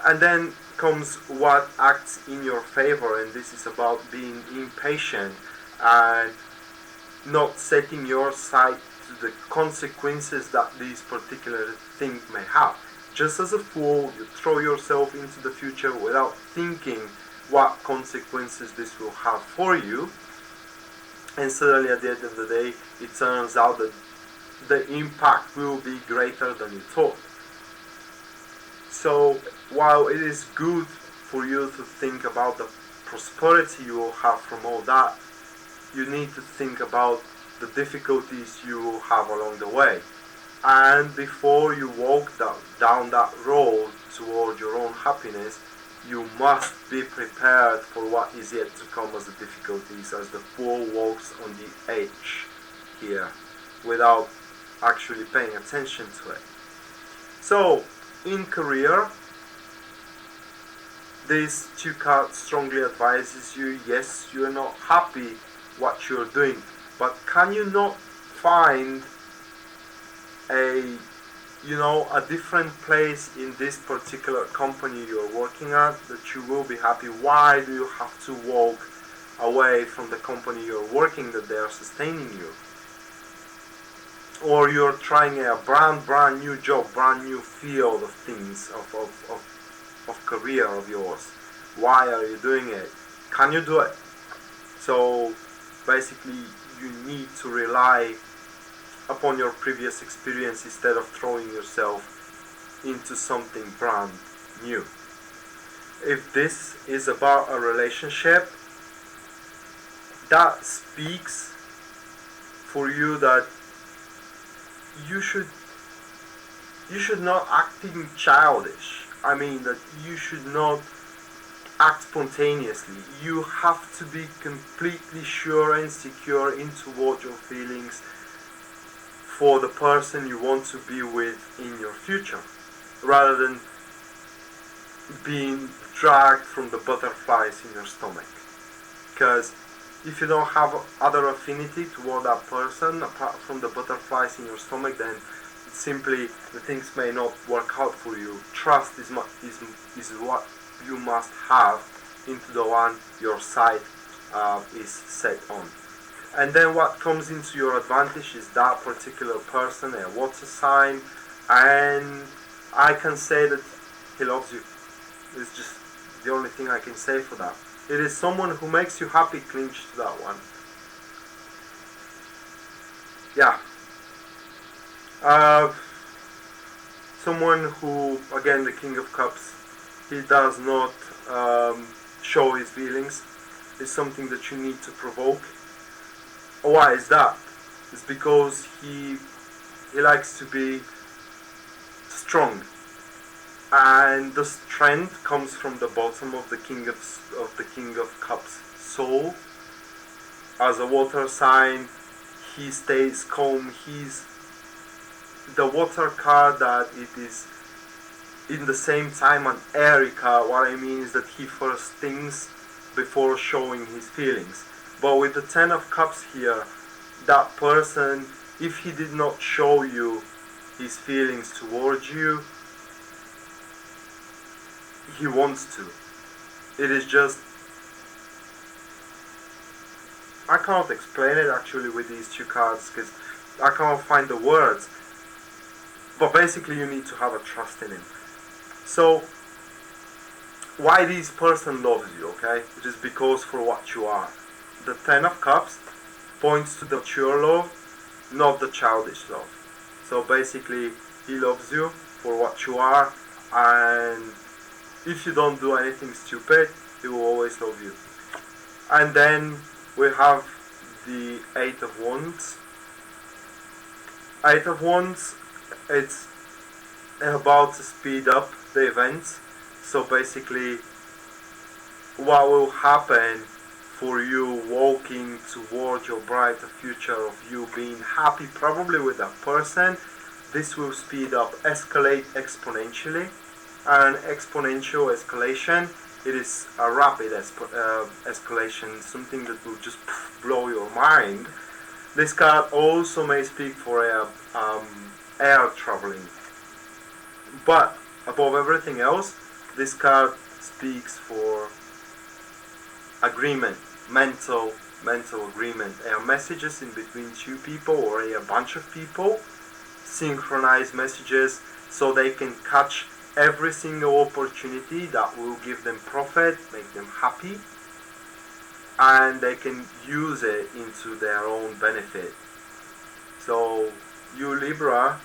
And then comes what acts in your favor, and this is about being impatient and not setting your sight to the consequences that this particular thing may have. Just as a fool, you throw yourself into the future without thinking what consequences this will have for you, and suddenly at the end of the day it turns out that the impact will be greater than you thought. So while it is good for you to think about the prosperity you will have from all that, you need to think about the difficulties you will have along the way. And before you walk down that road toward your own happiness, you must be prepared for what is yet to come as the difficulties, as the fool walks on the edge here without actually paying attention to it. So in career, these two cards strongly advises you, yes, you're not happy what you're doing, but can you not find a a different place in this particular company you're working at that you will be happy? Why do you have to walk away from the company you're working that they are sustaining you? Or you're trying a brand new job, brand new field of things, of career of yours. Why are you doing it? Can you do it? So basically you need to rely upon your previous experience instead of throwing yourself into something brand new. If this is about a relationship, that speaks for you that you should not acting childish. I mean that you should not act spontaneously. You have to be completely sure and secure into what your feelings for the person you want to be with in your future, rather than being dragged from the butterflies in your stomach. Because if you don't have other affinity toward that person apart from the butterflies in your stomach, then simply the things may not work out for you. Trust is what you must have into the one your sight is set on. And then what comes into your advantage is that particular person, a water sign, and I can say that he loves you. It's just the only thing I can say for that. It is someone who makes you happy. Clinch to that one. Yeah. Someone who, again, the King of Cups, he does not show his feelings, is something that you need to provoke. Why is that? It's because he likes to be strong, and the strength comes from the bottom of the King of Cups soul. As a water sign, he stays calm. He's the water card that it is in the same time an airy card. What I mean is that he first thinks before showing his feelings. But with the Ten of Cups here, that person, if he did not show you his feelings towards you, he wants to. It is just, I can't explain it actually with these two cards because I can't find the words. But basically you need to have a trust in him. So why this person loves you, okay? It is because for what you are. The Ten of Cups points to the mature love, not the childish love. So basically he loves you for what you are, and if you don't do anything stupid, he will always love you. And then we have the Eight of Wands. Eight of Wands, it's about to speed up the events. So basically what will happen for you walking toward your brighter future of you being happy probably with that person, this will speed up, escalate exponentially. And exponential escalation, it is a rapid escalation, something that will just blow your mind. This card also may speak for air traveling, but above everything else, this card speaks for agreement, mental agreement. Messages in between two people or a bunch of people, synchronized messages, so they can catch every single opportunity that will give them profit, make them happy, and they can use it into their own benefit. So you Libra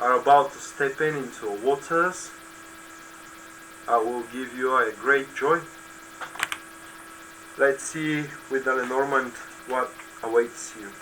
are about to step into waters that will give you a great joy. Let's see with the Lenormand what awaits you.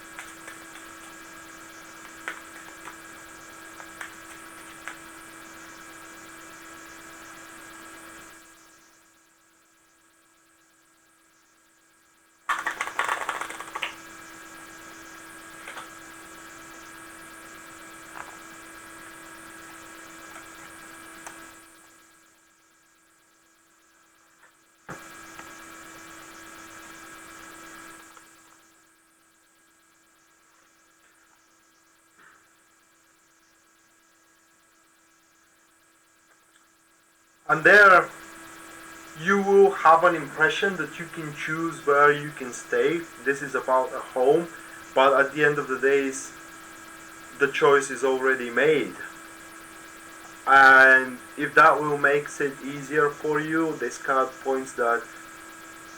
And there you will have an impression that you can choose where you can stay. This is about a home, but at the end of the day, the choice is already made. And if that will makes it easier for you, this card points that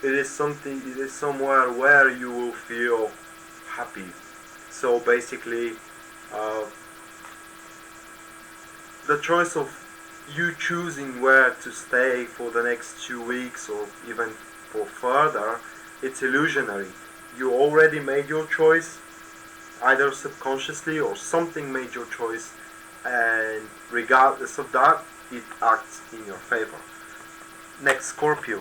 it is somewhere where you will feel happy. So basically, uh, the choice of you choosing where to stay for the next 2 weeks or even for further, it's illusionary. You already made your choice, either subconsciously or something made your choice, and regardless of that, it acts in your favor. Next, Scorpio.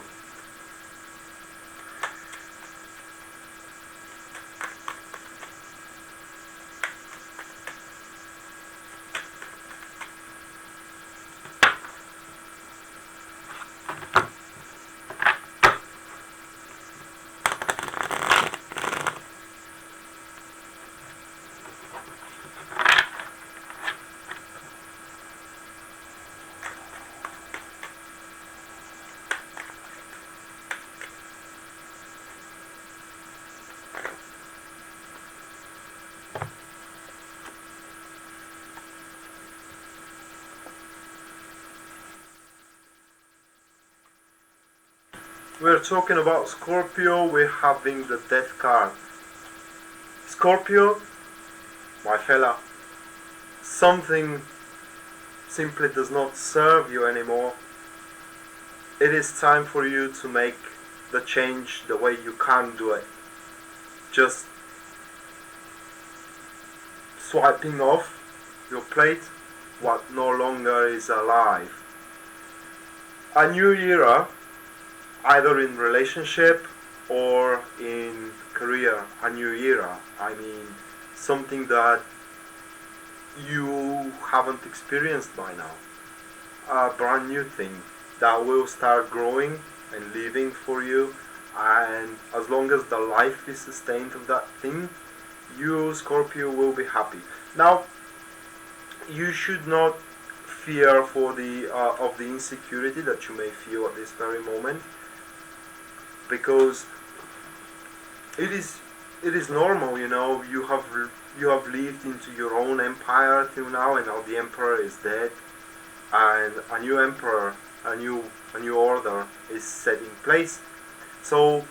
We're talking about Scorpio, we're having the Death card. Scorpio, my fella, something simply does not serve you anymore. It is time for you to make the change the way you can do it. Just swiping off your plate what no longer is alive. A new era, either in relationship or in career, a new era. I mean, something that you haven't experienced by now. A brand new thing that will start growing and living for you, and as long as the life is sustained of that thing, you, Scorpio, will be happy. Now, you should not fear for the of the insecurity that you may feel at this very moment, because it is normal. You have lived into your own empire till now, and now the emperor is dead, and a new emperor, a new order is set in place. So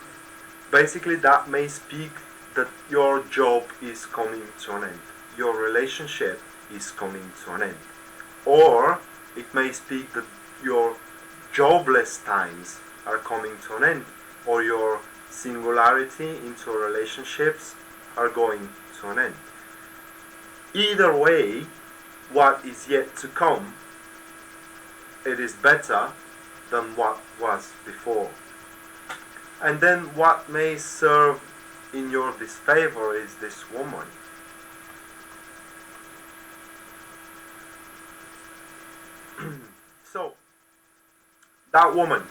basically, that may speak that your job is coming to an end, your relationship is coming to an end, or it may speak that your jobless times are coming to an end, or your singularity into relationships are going to an end. Either way, what is yet to come, it is better than what was before. And then what may serve in your disfavor is this woman. So, that woman,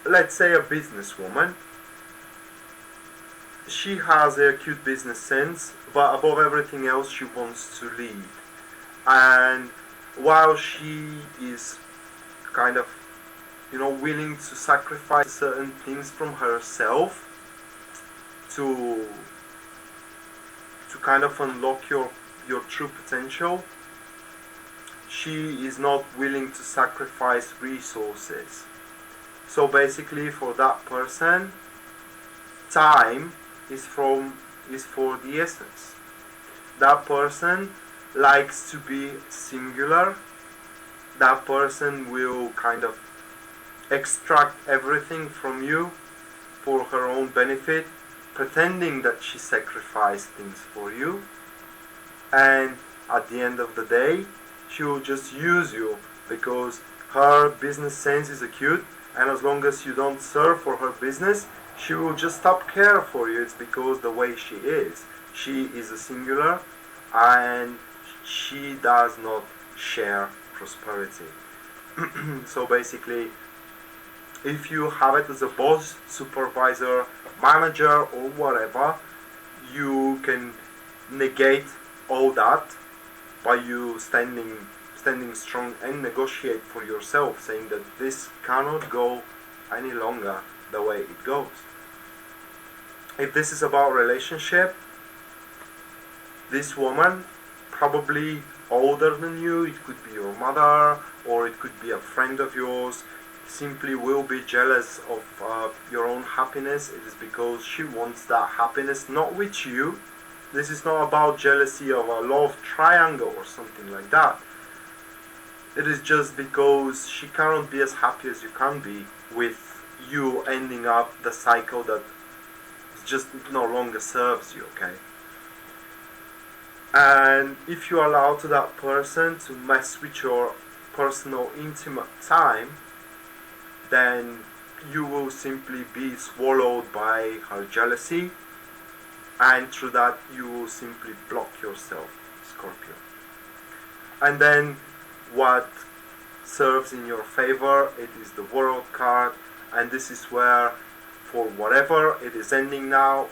let's say a businesswoman, she has a acute business sense, but above everything else she wants to lead. And while she is kind of, willing to sacrifice certain things from herself to kind of unlock your true potential, she is not willing to sacrifice resources. So basically, for that person, time is for the essence. That person likes to be singular. That person will kind of extract everything from you for her own benefit, pretending that she sacrificed things for you, and at the end of the day she will just use you because her business sense is acute, and as long as you don't serve for her business, she will just stop care for you. It's because the way she is a singular, and she does not share prosperity. So basically, if you have it as a boss, supervisor, manager, or whatever, you can negate all that by you standing standing strong and negotiate for yourself, saying that this cannot go any longer the way it goes. If this is about relationship, this woman, probably older than you, it could be your mother or it could be a friend of yours, simply will be jealous of your own happiness. It is because she wants that happiness, not with you. This is not about jealousy of a love triangle or something like that. It is just because she cannot be as happy as you can be with you ending up the cycle that just no longer serves you, okay? And if you allow to that person to mess with your personal intimate time, then you will simply be swallowed by her jealousy, and through that you will simply block yourself, Scorpio. And then what serves in your favor, it is the World card, and this is where, for whatever it is ending now,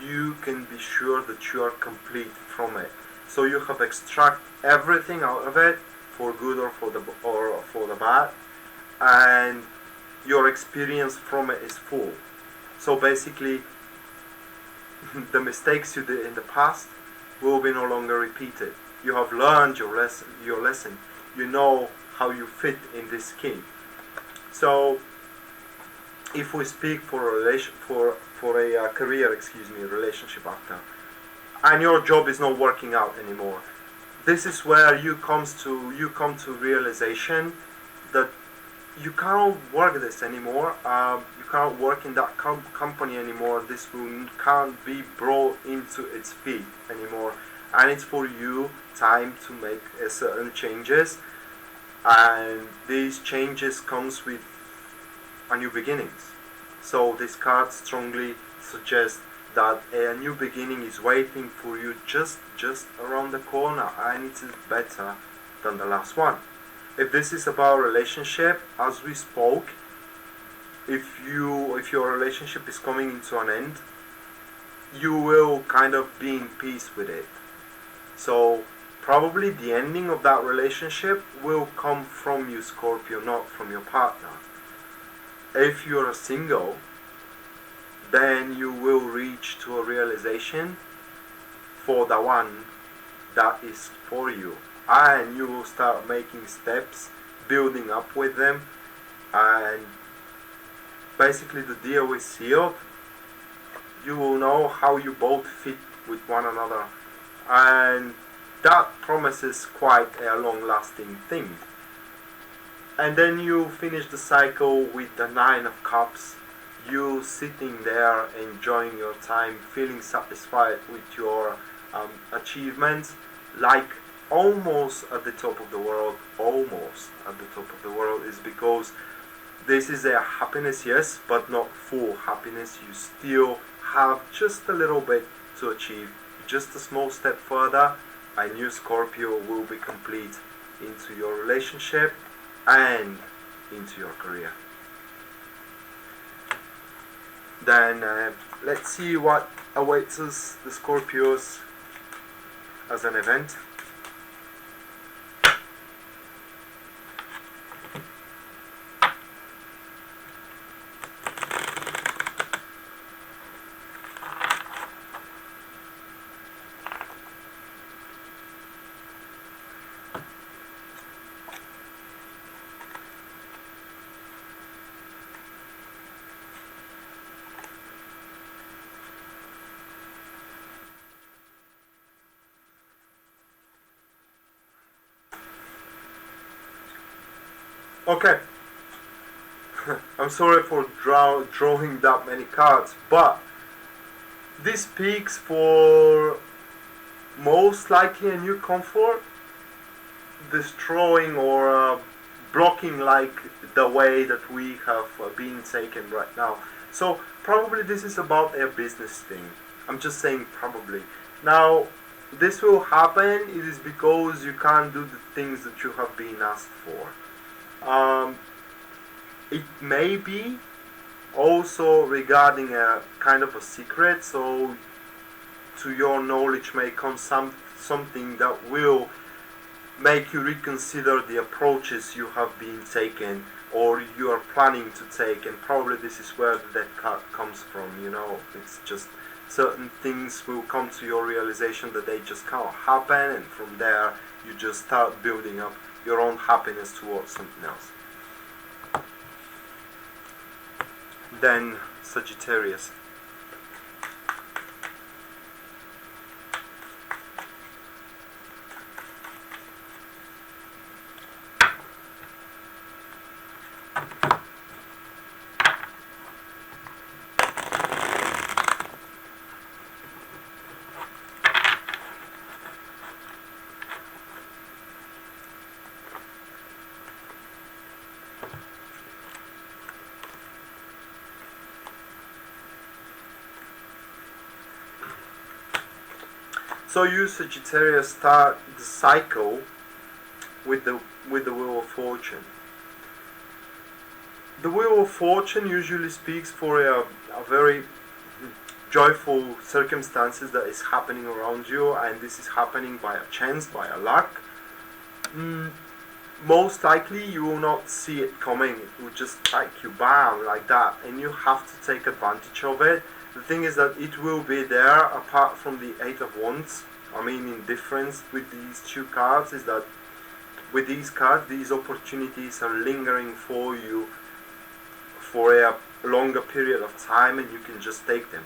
you can be sure that you are complete from it. So you have extract everything out of it, for good or for the bad, and your experience from it is full. So basically, the mistakes you did in the past will be no longer repeated. You have learned your lesson. You know how you fit in this scheme. So, if we speak for a career, relationship after, and your job is not working out anymore, this is where you come to realization that you cannot work this anymore. You cannot work in that company anymore. This can't be brought into its feet anymore, and it's for you time to make certain changes. And these changes comes with a new beginnings. So this card strongly suggests that a new beginning is waiting for you just around the corner, and it is better than the last one. If this is about relationship, as we spoke, if your relationship is coming into an end, you will kind of be in peace with it. So probably the ending of that relationship will come from you, Scorpio, not from your partner. If you're single, then you will reach to a realization for the one that is for you, and you will start making steps, building up with them, and basically the deal is sealed. You will know how you both fit with one another, and that promises quite a long-lasting thing. And then you finish the cycle with the Nine of Cups, you sitting there enjoying your time, feeling satisfied with your achievements, like almost at the top of the world. Almost at the top of the world is because this is a happiness, yes, but not full happiness. You still have just a little bit to achieve, just a small step further, and you, Scorpio, will be complete into your relationship and into your career. Then let's see what awaits us, the Scorpios, as an event. Okay, I'm sorry for drawing that many cards, but this speaks for most likely a new comfort, destroying or blocking like the way that we have been taken right now. So probably this is about a business thing. I'm just saying probably. Now, this will happen, it is because you can't do the things that you have been asked for. It may be also regarding a kind of a secret, so to your knowledge may come something that will make you reconsider the approaches you have been taking or you are planning to take, and probably this is where that card comes from. It's just certain things will come to your realization that they just can't happen, and from there you just start building up your own happiness towards something else. Then Sagittarius. So you Sagittarius start the cycle with the Wheel of Fortune. The Wheel of Fortune usually speaks for a very joyful circumstances that is happening around you, and this is happening by a chance, by a luck. Most likely you will not see it coming. It will just strike you bam like that, and you have to take advantage of it. The thing is that it will be there apart from the Eight of Wands. In difference with these two cards is that with these cards, these opportunities are lingering for you for a longer period of time, and you can just take them.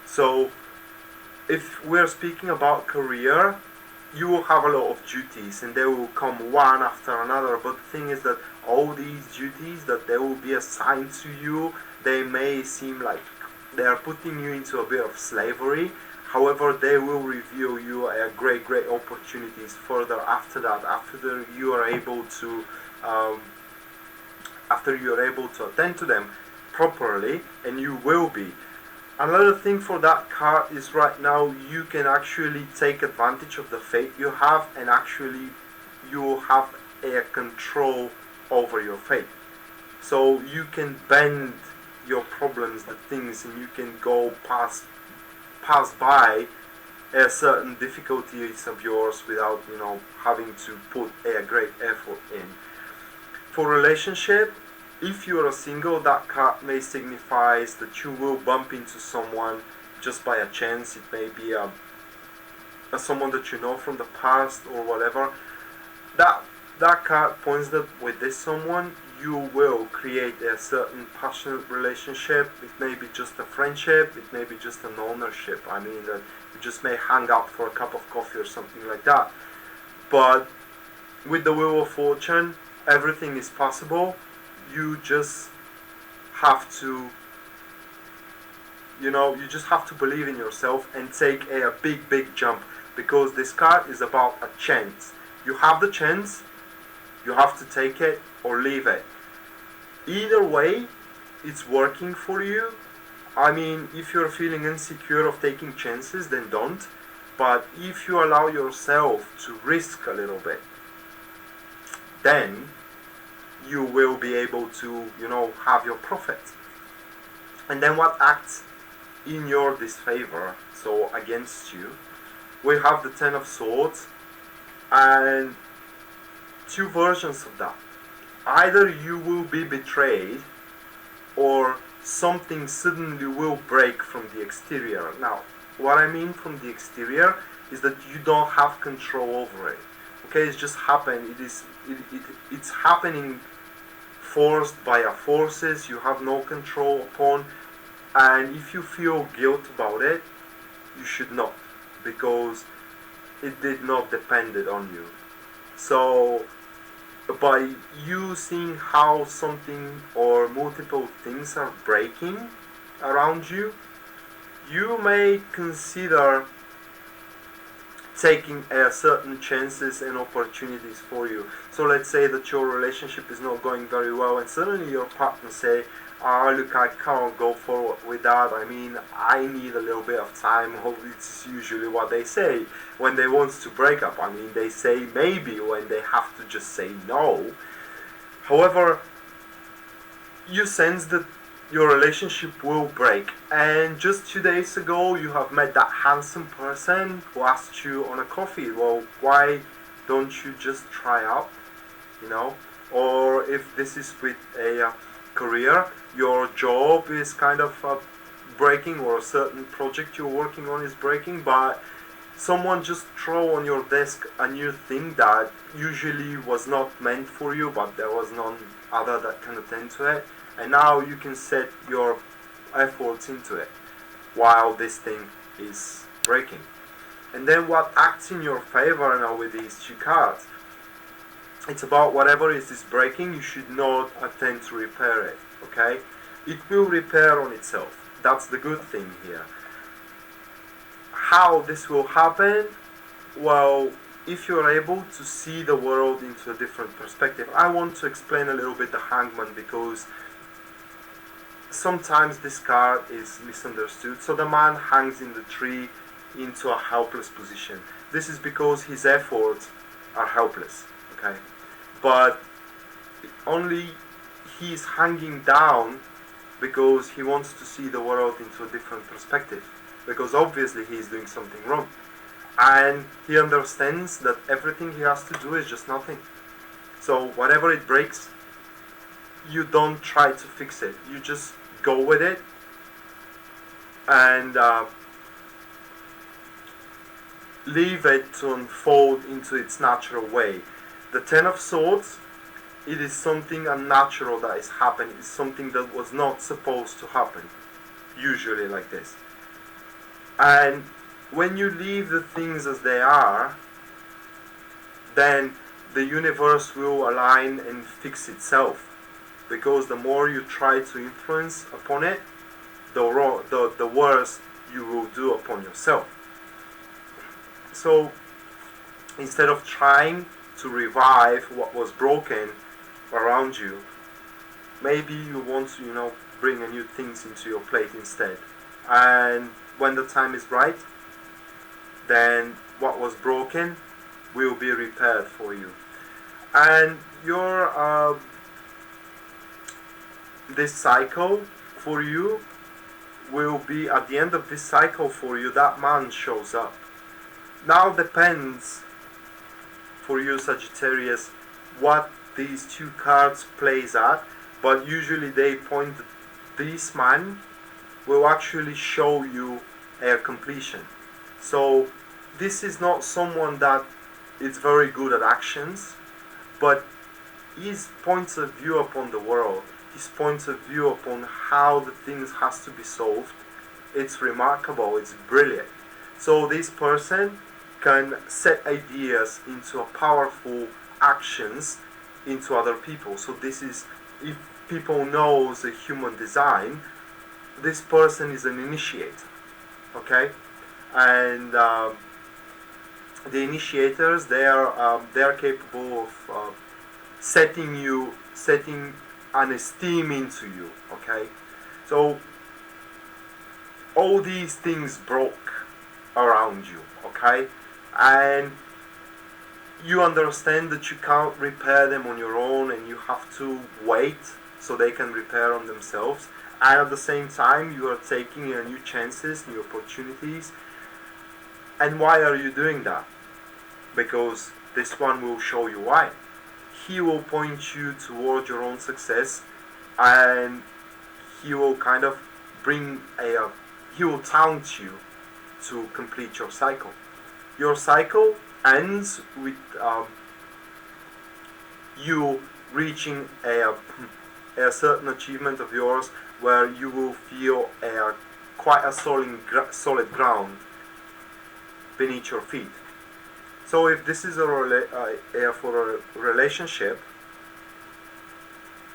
So if we're speaking about career, you will have a lot of duties and they will come one after another, but the thing is that all these duties that they will be assigned to you, they may seem like they are putting you into a bit of slavery. However, they will reveal you a great opportunities further after that, after you are able to attend to them properly, and you will be. Another thing for that card is right now you can actually take advantage of the fate you have, and actually you will have a control over your fate. So you can bend your problems, the things, and you can go pass by a certain difficulties of yours without having to put a great effort in. For relationship, if you are single, that card may signify that you will bump into someone just by a chance. It may be someone that you know from the past or whatever. That card points that with this someone you will create a certain passionate relationship. It may be just a friendship, it may be just an ownership. That you just may hang out for a cup of coffee or something like that. But with the Wheel of Fortune, everything is possible. You just have to believe in yourself and take a big jump, because this card is about a chance. You have the chance, you have to take it or leave it. Either way, it's working for you. If you're feeling insecure of taking chances, then don't. But if you allow yourself to risk a little bit, then you will be able to, have your profit. And then what acts in your disfavor, so against you, we have the Ten of Swords, and two versions of that. Either you will be betrayed, or something suddenly will break from the exterior. Now, what I mean from the exterior is that you don't have control over it. Okay, it's just happened. It's happening forced by forces you have no control upon, and if you feel guilt about it, you should not, because it did not depend on you. So by you seeing how something or multiple things are breaking around you, you may consider taking certain chances and opportunities for you. So let's say that your relationship is not going very well, and suddenly your partner say, look, I can't go forward with that. I need a little bit of time. It's usually what they say when they want to break up. They say maybe when they have to just say no. However, you sense that your relationship will break, and just 2 days ago you have met that handsome person who asked you on a coffee. Well, why don't you just try out, you know? Or if this is with a career, your job is kind of breaking, or a certain project you're working on is breaking, but someone just throw on your desk a new thing that usually was not meant for you, but there was none other that can attend to it, and now you can set your efforts into it while this thing is breaking. And then what acts in your favor now with these two cards? It's about whatever is breaking, you should not attempt to repair it, okay? It will repair on itself. That's the good thing here. How this will happen? Well, if you're able to see the world into a different perspective. I want to explain a little bit the Hangman, because sometimes this card is misunderstood. So the man hangs in the tree into a helpless position. This is because his efforts are helpless, okay? But only he's hanging down because he wants to see the world into a different perspective, because obviously he is doing something wrong, and he understands that everything he has to do is just nothing. So whatever it breaks, you don't try to fix it, you just go with it and leave it to unfold into its natural way. The Ten of Swords, it is something unnatural that is happening. It's something that was not supposed to happen, usually like this. And when you leave the things as they are, then the universe will align and fix itself. Because the more you try to influence upon it, the worse you will do upon yourself. So instead of trying to revive what was broken around you, maybe you want to, bring a new things into your plate instead. And when the time is right, then what was broken will be repaired for you. And your this cycle for you will be, at the end of this cycle for you, that man shows up. Now depends for you, Sagittarius, what these two cards plays at, but usually they point that this man will actually show you a completion. So this is not someone that is very good at actions, but his points of view upon the world, his points of view upon how the things has to be solved, it's remarkable, it's brilliant. So this person can set ideas into a powerful actions into other people. So this is, if people know the human design, this person is an initiator, okay? And the initiators, they are capable of setting an esteem into you, okay? So all these things broke around you, okay? And you understand that you can't repair them on your own, and you have to wait so they can repair on themselves. And at the same time, you are taking new chances, new opportunities. And why are you doing that? Because this one will show you why. He will point you toward your own success, and he will kind of he will taunt you to complete your cycle. Your cycle ends with you reaching a certain achievement of yours, where you will feel quite a solid ground beneath your feet. So if this is for a relationship,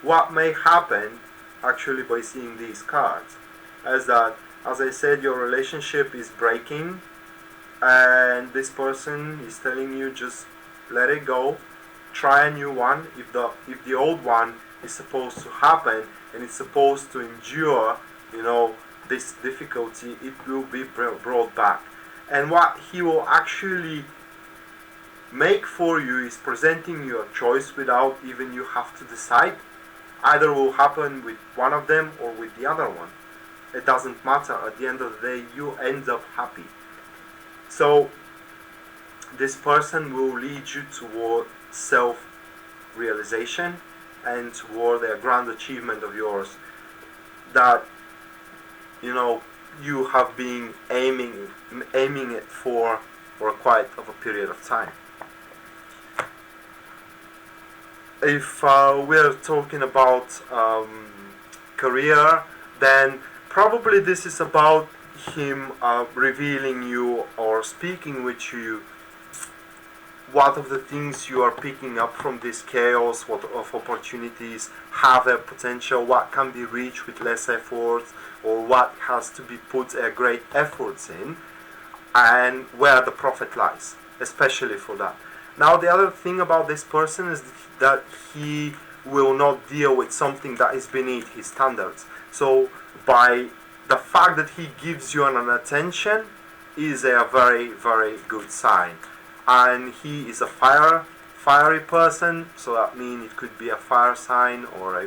what may happen actually by seeing these cards is that, as I said, your relationship is breaking, and this person is telling you just let it go, try a new one. If the old one is supposed to happen and it's supposed to endure, this difficulty, it will be brought back. And what he will actually make for you is presenting you a choice without even you have to decide. Either will happen with one of them or with the other one. It doesn't matter. At the end of the day, you end up happy. So this person will lead you toward self-realization and toward a grand achievement of yours that you have been aiming it for quite of a period of time. If we're talking about career, then probably this is about him revealing you or speaking with you what of the things you are picking up from this chaos, what of opportunities have a potential, what can be reached with less effort, or what has to be put a great efforts in, and where the profit lies, especially for that. Now the other thing about this person is that he will not deal with something that is beneath his standards. So by the fact that he gives you an attention is a very, very good sign. And he is a fiery person, so that means it could be a fire sign, or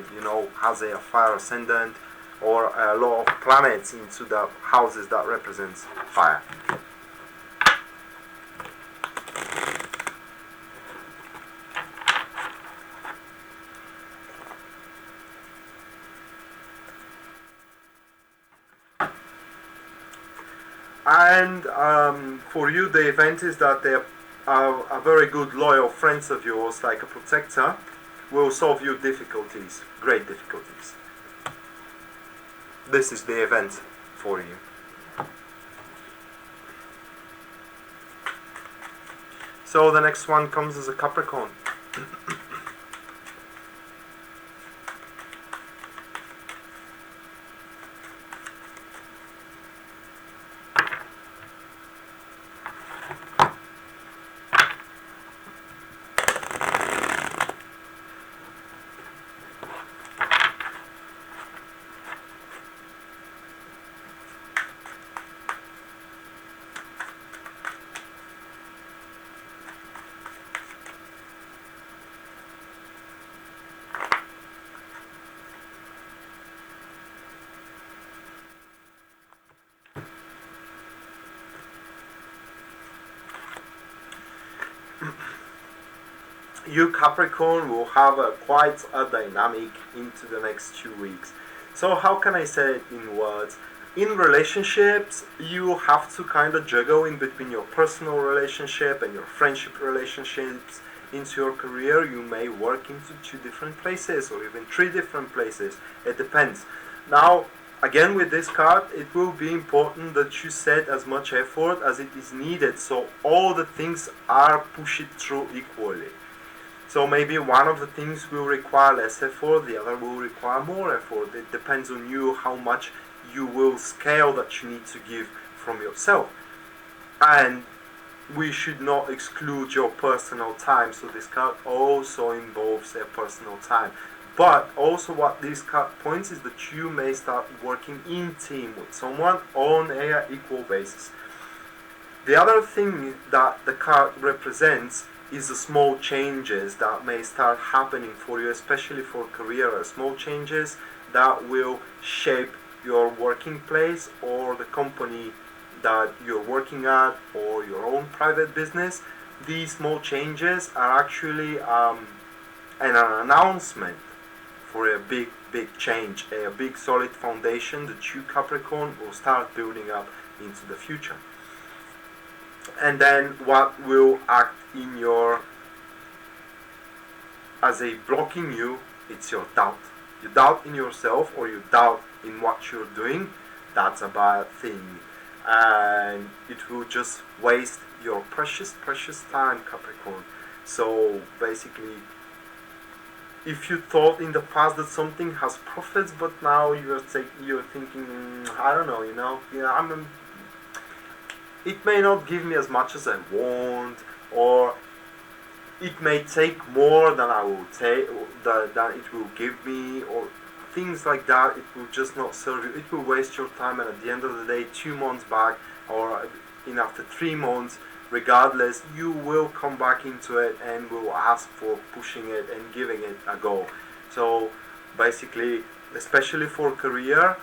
has a fire ascendant, or a lot of planets into the houses that represents fire. And for you, the event is that they are a very good loyal friends of yours, like a protector, will solve your difficulties, great difficulties. This is the event for you. So the next one comes as a Capricorn. You Capricorn will have quite a dynamic into the next 2 weeks. So how can I say it in words? In relationships, you have to kind of juggle in between your personal relationship and your friendship relationships. Into your career, you may work into 2 different places or even 3 different places. It depends. Now, again with this card, it will be important that you set as much effort as it is needed, so all the things are pushed through equally. So maybe one of the things will require less effort, the other will require more effort. It depends on you how much you will scale that you need to give from yourself. And we should not exclude your personal time. So this card also involves a personal time. But also what this card points is that you may start working in team with someone on an equal basis. The other thing that the card represents is the small changes that may start happening for you, especially for career, small changes that will shape your working place or the company that you're working at or your own private business. These small changes are actually an announcement for a big change, a big solid foundation that you Capricorn will start building up into the future. And then what will act in your as a blocking you, it's your doubt. You doubt in yourself or you doubt in what you're doing. That's a bad thing, and it will just waste your precious time, Capricorn. So basically, if you thought in the past that something has profits, but now you're thinking, I don't know, it may not give me as much as I want, or it may take more than I will take, than it will give me, or things like that. It will just not serve you. It will waste your time, and at the end of the day, 2 months back, or after 3 months, regardless, you will come back into it and will ask for pushing it and giving it a go. So basically, especially for career,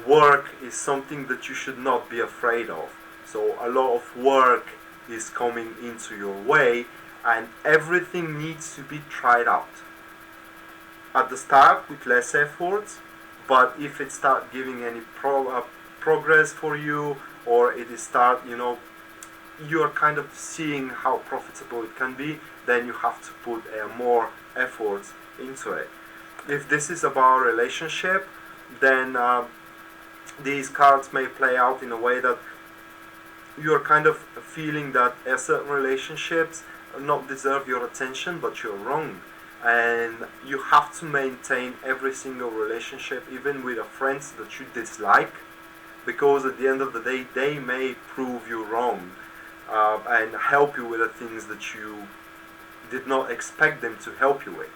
work is something that you should not be afraid of. So a lot of work is coming into your way, and everything needs to be tried out at the start with less effort. But if it start giving any progress for you, or it is start, you are kind of seeing how profitable it can be, then you have to put more effort into it. If this is about relationship, then these cards may play out in a way that you're kind of feeling that certain relationships not deserve your attention, but you're wrong. And you have to maintain every single relationship, even with a friends that you dislike, because at the end of the day they may prove you wrong, and help you with the things that you did not expect them to help you with.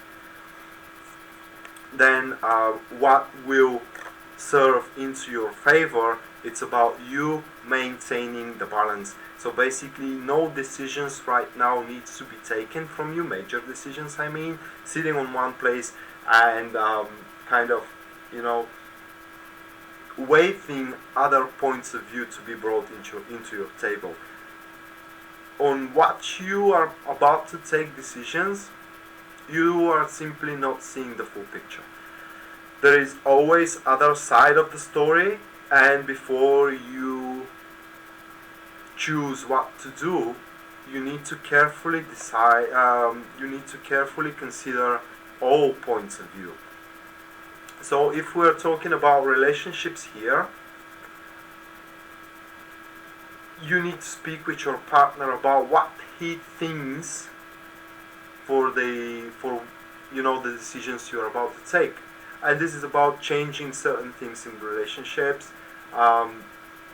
Then what will serve into your favor, it's about you maintaining the balance. So basically no decisions right now needs to be taken from you, major decisions I mean, sitting on one place and kind of, waiting other points of view to be brought into your table. On what you are about to take decisions, you are simply not seeing the full picture. There is always other side of the story, and before you choose what to do, you need to carefully decide, you need to carefully consider all points of view. So if we're talking about relationships here, you need to speak with your partner about what he thinks for the decisions you're about to take. And this is about changing certain things in relationships,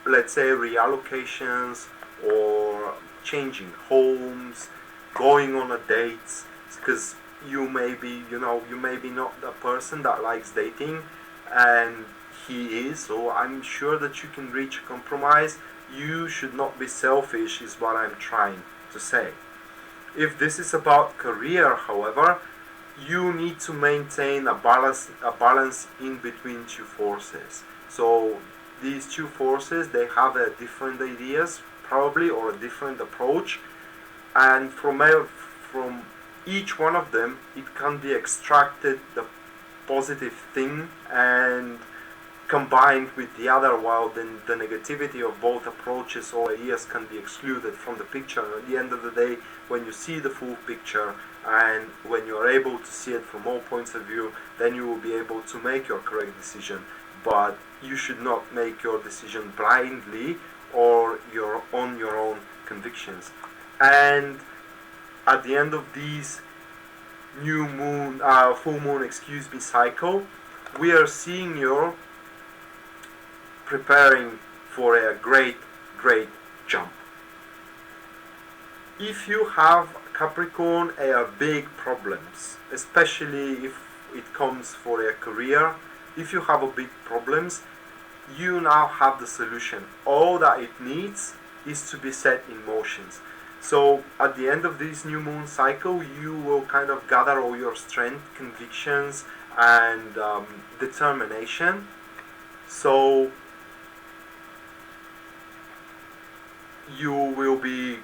let's say reallocations, or changing homes, going on a date, because you may be not the person that likes dating, and he is, so I'm sure that you can reach a compromise. You should not be selfish, is what I'm trying to say. If this is about career, however, you need to maintain a balance in between two forces. So these two forces, they have different ideas probably, or a different approach, and from each one of them it can be extracted the positive thing and combined with the other, while then the negativity of both approaches or ideas can be excluded from the picture. At the end of the day, when you see the full picture and when you are able to see it from all points of view, then you will be able to make your correct decision. But you should not make your decision blindly or on your own convictions. And at the end of these full moon cycle, we are seeing you preparing for a great jump. If you have Capricorn big problems, especially if it comes for a career, if you have a big problems, you now have the solution. All that it needs is to be set in motions. So at the end of this new moon cycle, you will kind of gather all your strength, convictions, and determination. So you will be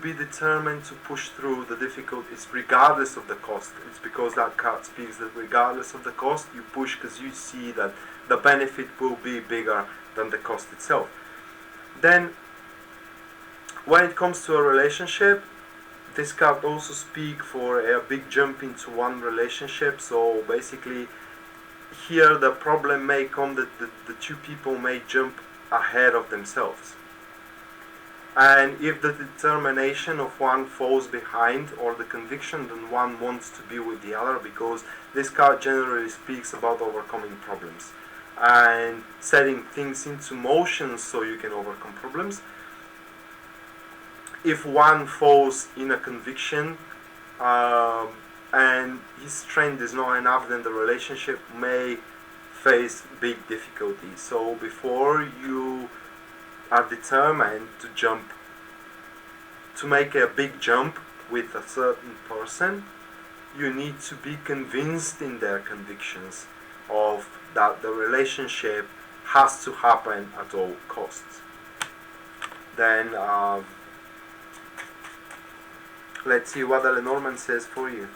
determined to push through the difficulties regardless of the cost. It's because that card speaks that regardless of the cost, you push because you see that the benefit will be bigger than the cost itself. Then when it comes to a relationship, this card also speaks for a big jump into one relationship. So basically here the problem may come that the two people may jump ahead of themselves. And if the determination of one falls behind, or the conviction that one wants to be with the other, because this card generally speaks about overcoming problems and setting things into motion so you can overcome problems. If one falls in a conviction and his strength is not enough, then the relationship may face big difficulties. So before you are determined to make a big jump with a certain person, you need to be convinced in their convictions of that the relationship has to happen at all costs. Then let's see what the Lenormand says for you.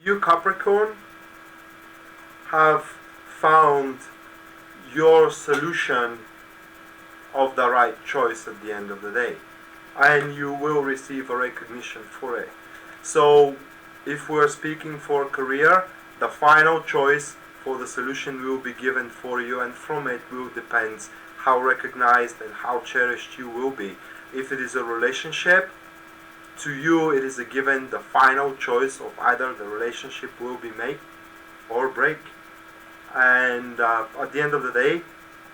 You Capricorn have found your solution of the right choice at the end of the day, and you will receive a recognition for it. So if we're speaking for career, the final choice for the solution will be given for you, and from it will depend how recognized and how cherished you will be. If it is a relationship, to you it is a given, the final choice of either the relationship will be make or break. And at the end of the day,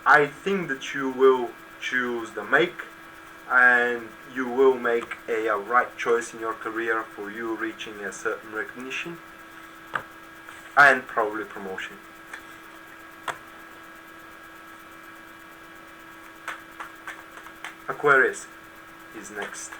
I think that you will choose the make, and you will make a right choice in your career for you reaching a certain recognition and probably promotion. Aquarius is next.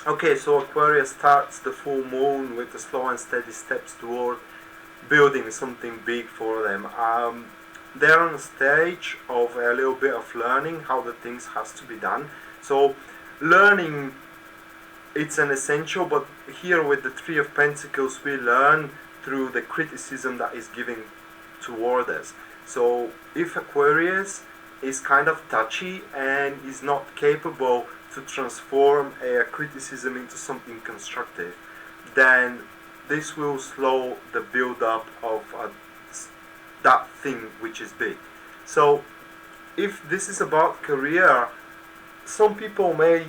Okay, so Aquarius starts the full moon with the slow and steady steps toward building something big for them. They're on a stage of a little bit of learning how the things has to be done. So learning, it's an essential, but here with the Three of Pentacles we learn through the criticism that is given toward us. So if Aquarius is kind of touchy and is not capable to transform a criticism into something constructive, then this will slow the build-up of that thing which is big. So if this is about career, some people may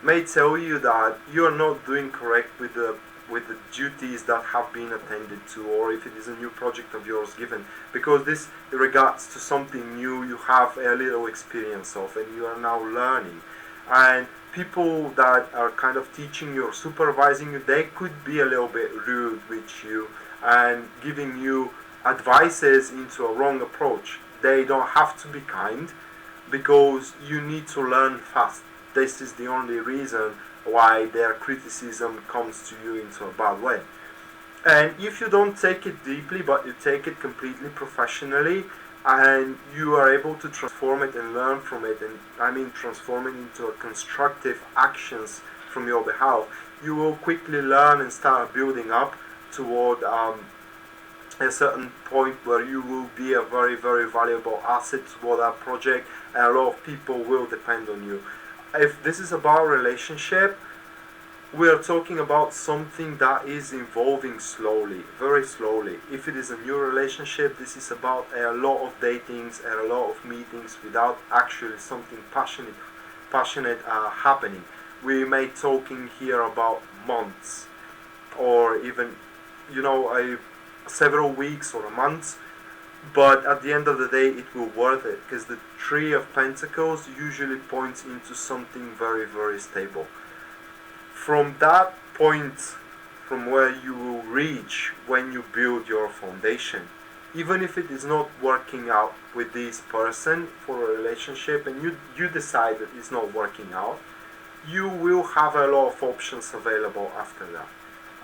may tell you that you're not doing correct with the duties that have been attended to, or if it is a new project of yours given, because this regards to something new you have a little experience of and you are now learning. And people that are kind of teaching you or supervising you, they could be a little bit rude with you and giving you advices into a wrong approach. They don't have to be kind, because you need to learn fast. This is the only reason why their criticism comes to you into a bad way. And if you don't take it deeply, but you take it completely professionally, and you are able to transform it and learn from it, and I mean transform it into a constructive actions from your behalf, you will quickly learn and start building up toward a certain point where you will be a very, very valuable asset toward that project, and a lot of people will depend on you. If this is about relationship, we are talking about something that is evolving slowly, very slowly. If it is a new relationship, this is about a lot of datings and a lot of meetings without actually something passionate happening. We may talking here about months, or even, several weeks or a month. But at the end of the day, it will worth it, because the Three of Pentacles usually points into something very, very stable. From that point, from where you will reach when you build your foundation, even if it is not working out with this person for a relationship, and you decide that it's not working out, you will have a lot of options available after that.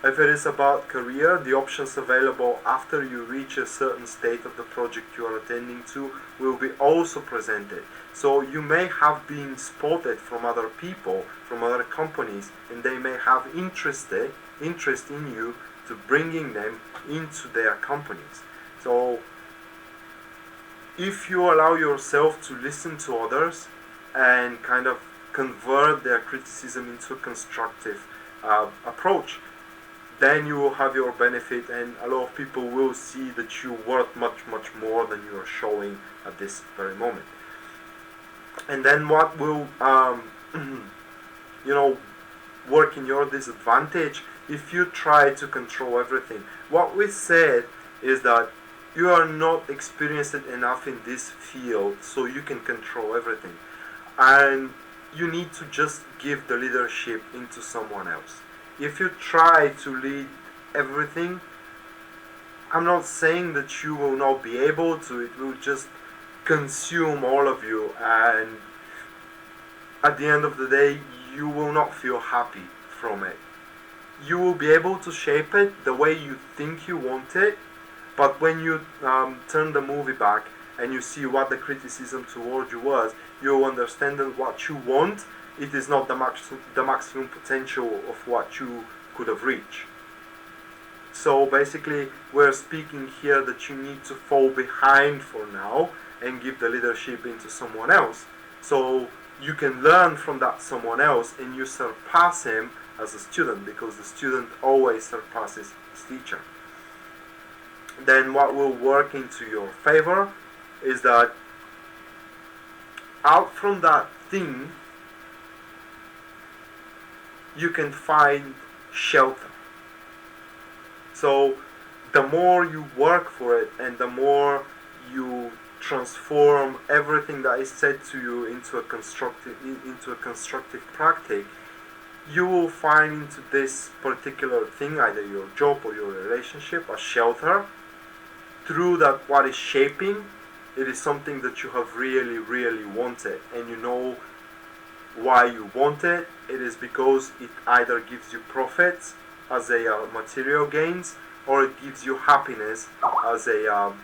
If it is about career, the options available after you reach a certain state of the project you are attending to will be also presented. So you may have been spotted from other people, from other companies, and they may have interest in you to bringing them into their companies. So if you allow yourself to listen to others and kind of convert their criticism into a constructive approach, then you will have your benefit, and a lot of people will see that you worth much more than you are showing at this very moment. And then what will work in your disadvantage if you try to control everything? What we said is that you are not experienced enough in this field so you can control everything, and you need to just give the leadership into someone else. If you try to lead everything, I'm not saying that you will not be able to, it will just consume all of you, and at the end of the day you will not feel happy from it. You will be able to shape it the way you think you want it, but when you turn the movie back and you see what the criticism toward you was, you'll understand that what you want, it is not the maximum potential of what you could have reached. So basically we're speaking here that you need to fall behind for now and give the leadership into someone else, so you can learn from that someone else and you surpass him as a student, because the student always surpasses his teacher. Then what will work into your favor is that out from that thing you can find shelter. So the more you work for it and the more you transform everything that is said to you into a constructive practice, you will find into this particular thing, either your job or your relationship, a shelter. Through that, what is shaping, it is something that you have really wanted, and you know why you want it. It is because it either gives you profits as a material gains, or it gives you happiness as a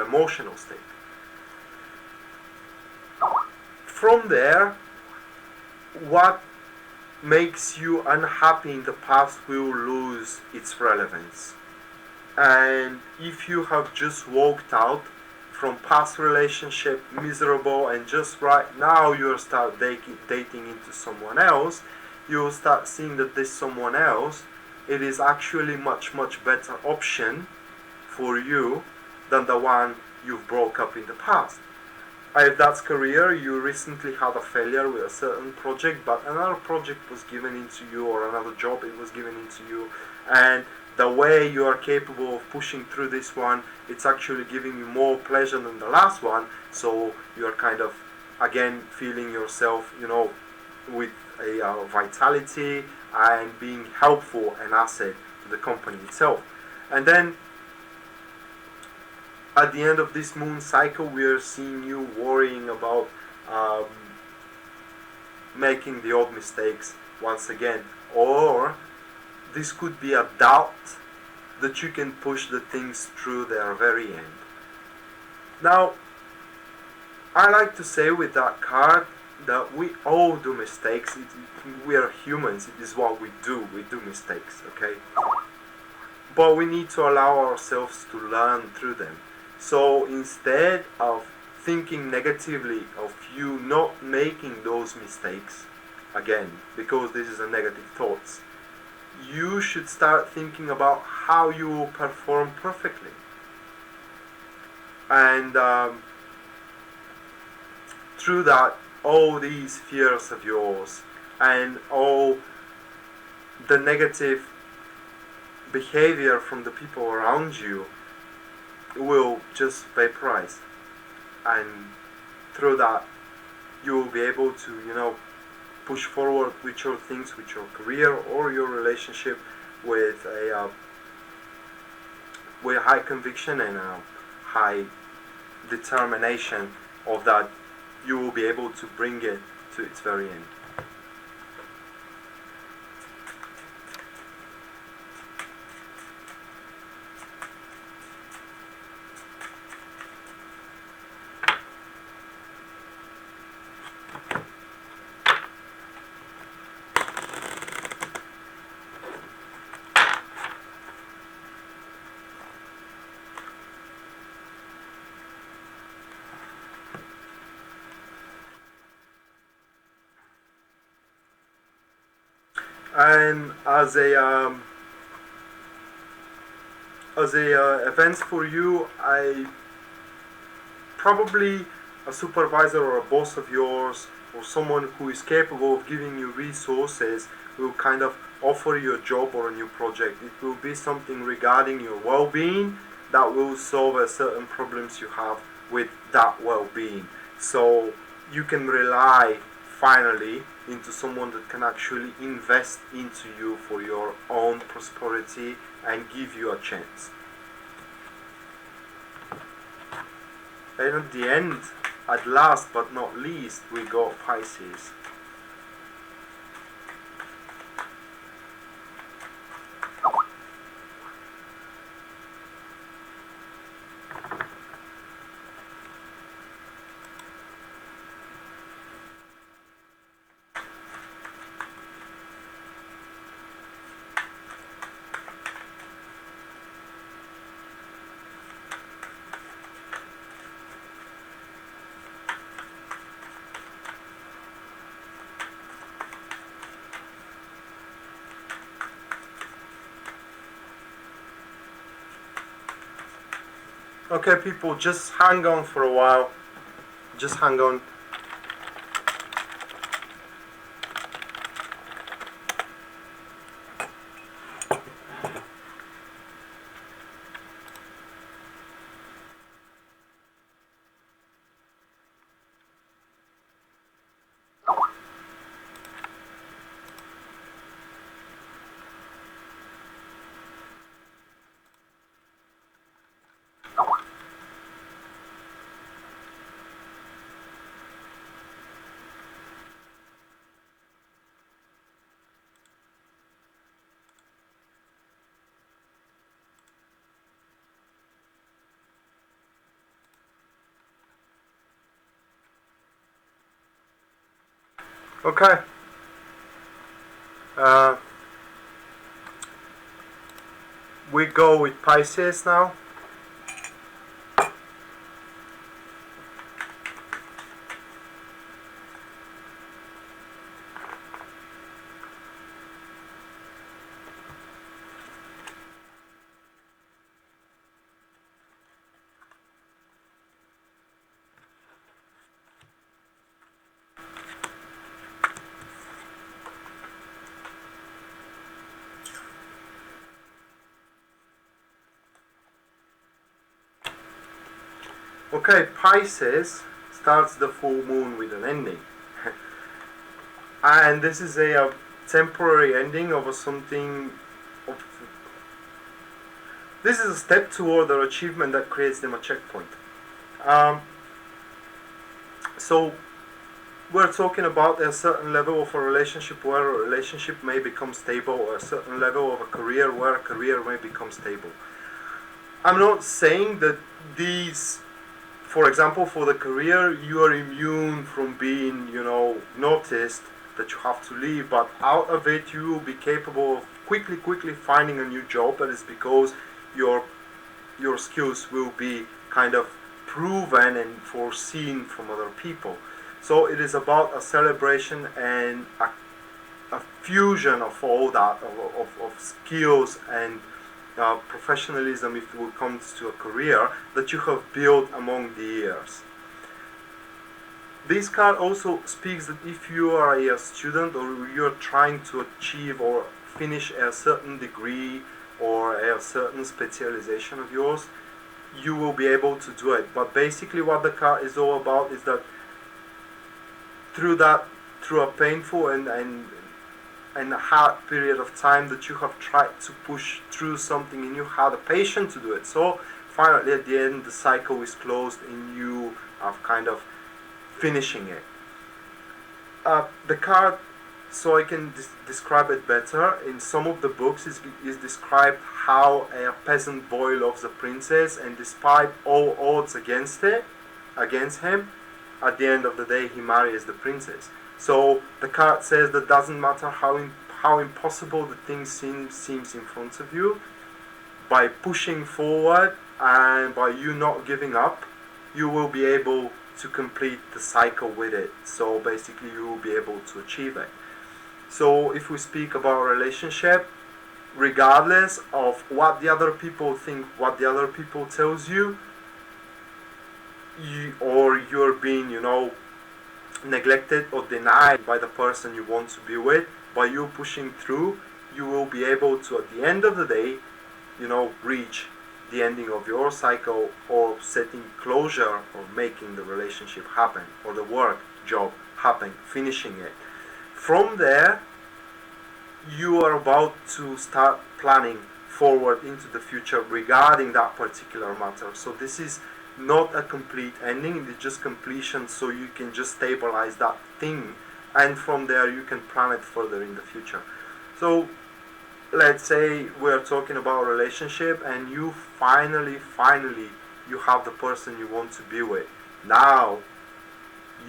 emotional state. From there, what makes you unhappy in the past will lose its relevance. And if you have just walked out from past relationship miserable and just right now you start dating into someone else, you'll start seeing that this someone else, it is actually much better option for you than the one you've broke up in the past. If that's career, you recently had a failure with a certain project, but another project was given into you, or another job it was given into you, and the way you are capable of pushing through this one, it's actually giving you more pleasure than the last one, so you're kind of again feeling yourself, with a vitality and being helpful and asset to the company itself. And then at the end of this moon cycle, we are seeing you worrying about making the odd mistakes once again, or this could be a doubt that you can push the things through their very end. Now, I like to say with that card that we all do mistakes. We are humans. It is what we do. We do mistakes, okay? But we need to allow ourselves to learn through them. So instead of thinking negatively of you not making those mistakes again, because this is a negative thoughts, you should start thinking about how you will perform perfectly. And through that, all these fears of yours and all the negative behavior from the people around you will just vaporize, and through that you will be able to push forward with your things, with your career or your relationship, with a high conviction and a high determination of that you will be able to bring it to its very end. And as a events for you, I probably a supervisor or a boss of yours or someone who is capable of giving you resources will kind of offer you a job or a new project. It will be something regarding your well-being that will solve a certain problems you have with that well-being. So you can rely finally into someone that can actually invest into you for your own prosperity and give you a chance. And at the end, at last but not least, we got Pisces. Okay, people, just hang on for a while. Just hang on. Okay. We go with Pisces now. Okay, Pisces starts the full moon with an ending. And this is a temporary ending of something. This is a step toward their achievement that creates them a checkpoint. So we're talking about a certain level of a relationship where a relationship may become stable, or a certain level of a career where a career may become stable. I'm not saying that these, for example, for the career, you are immune from being, noticed that you have to leave, but out of it you will be capable of quickly finding a new job. That is because your skills will be kind of proven and foreseen from other people. So it is about a celebration and a fusion of all that, of skills and professionalism, if it comes to a career, that you have built among the years. This card also speaks that if you are a student or you're trying to achieve or finish a certain degree or a certain specialization of yours, you will be able to do it. But basically what the card is all about is that through a painful and a hard period of time that you have tried to push through something and you had the patience to do it. So finally at the end the cycle is closed and you are kind of finishing it. The card, so I can describe it better, in some of the books is described how a peasant boy loves a princess, and despite all odds against him, at the end of the day he marries the princess. So the card says that doesn't matter how impossible the thing seems in front of you, by pushing forward and by you not giving up, you will be able to complete the cycle with it. So basically you will be able to achieve it. So if we speak about relationship, regardless of what the other people think, what the other people tells you, or you're being, neglected or denied by the person you want to be with, by you pushing through, you will be able to, at the end of the day, reach the ending of your cycle, or setting closure, or making the relationship happen, or the work job happen, finishing it. From there, you are about to start planning forward into the future regarding that particular matter. So this is not a complete ending, it's just completion, so you can just stabilize that thing, and from there you can plan it further in the future. So let's say we're talking about a relationship, and you finally you have the person you want to be with. Now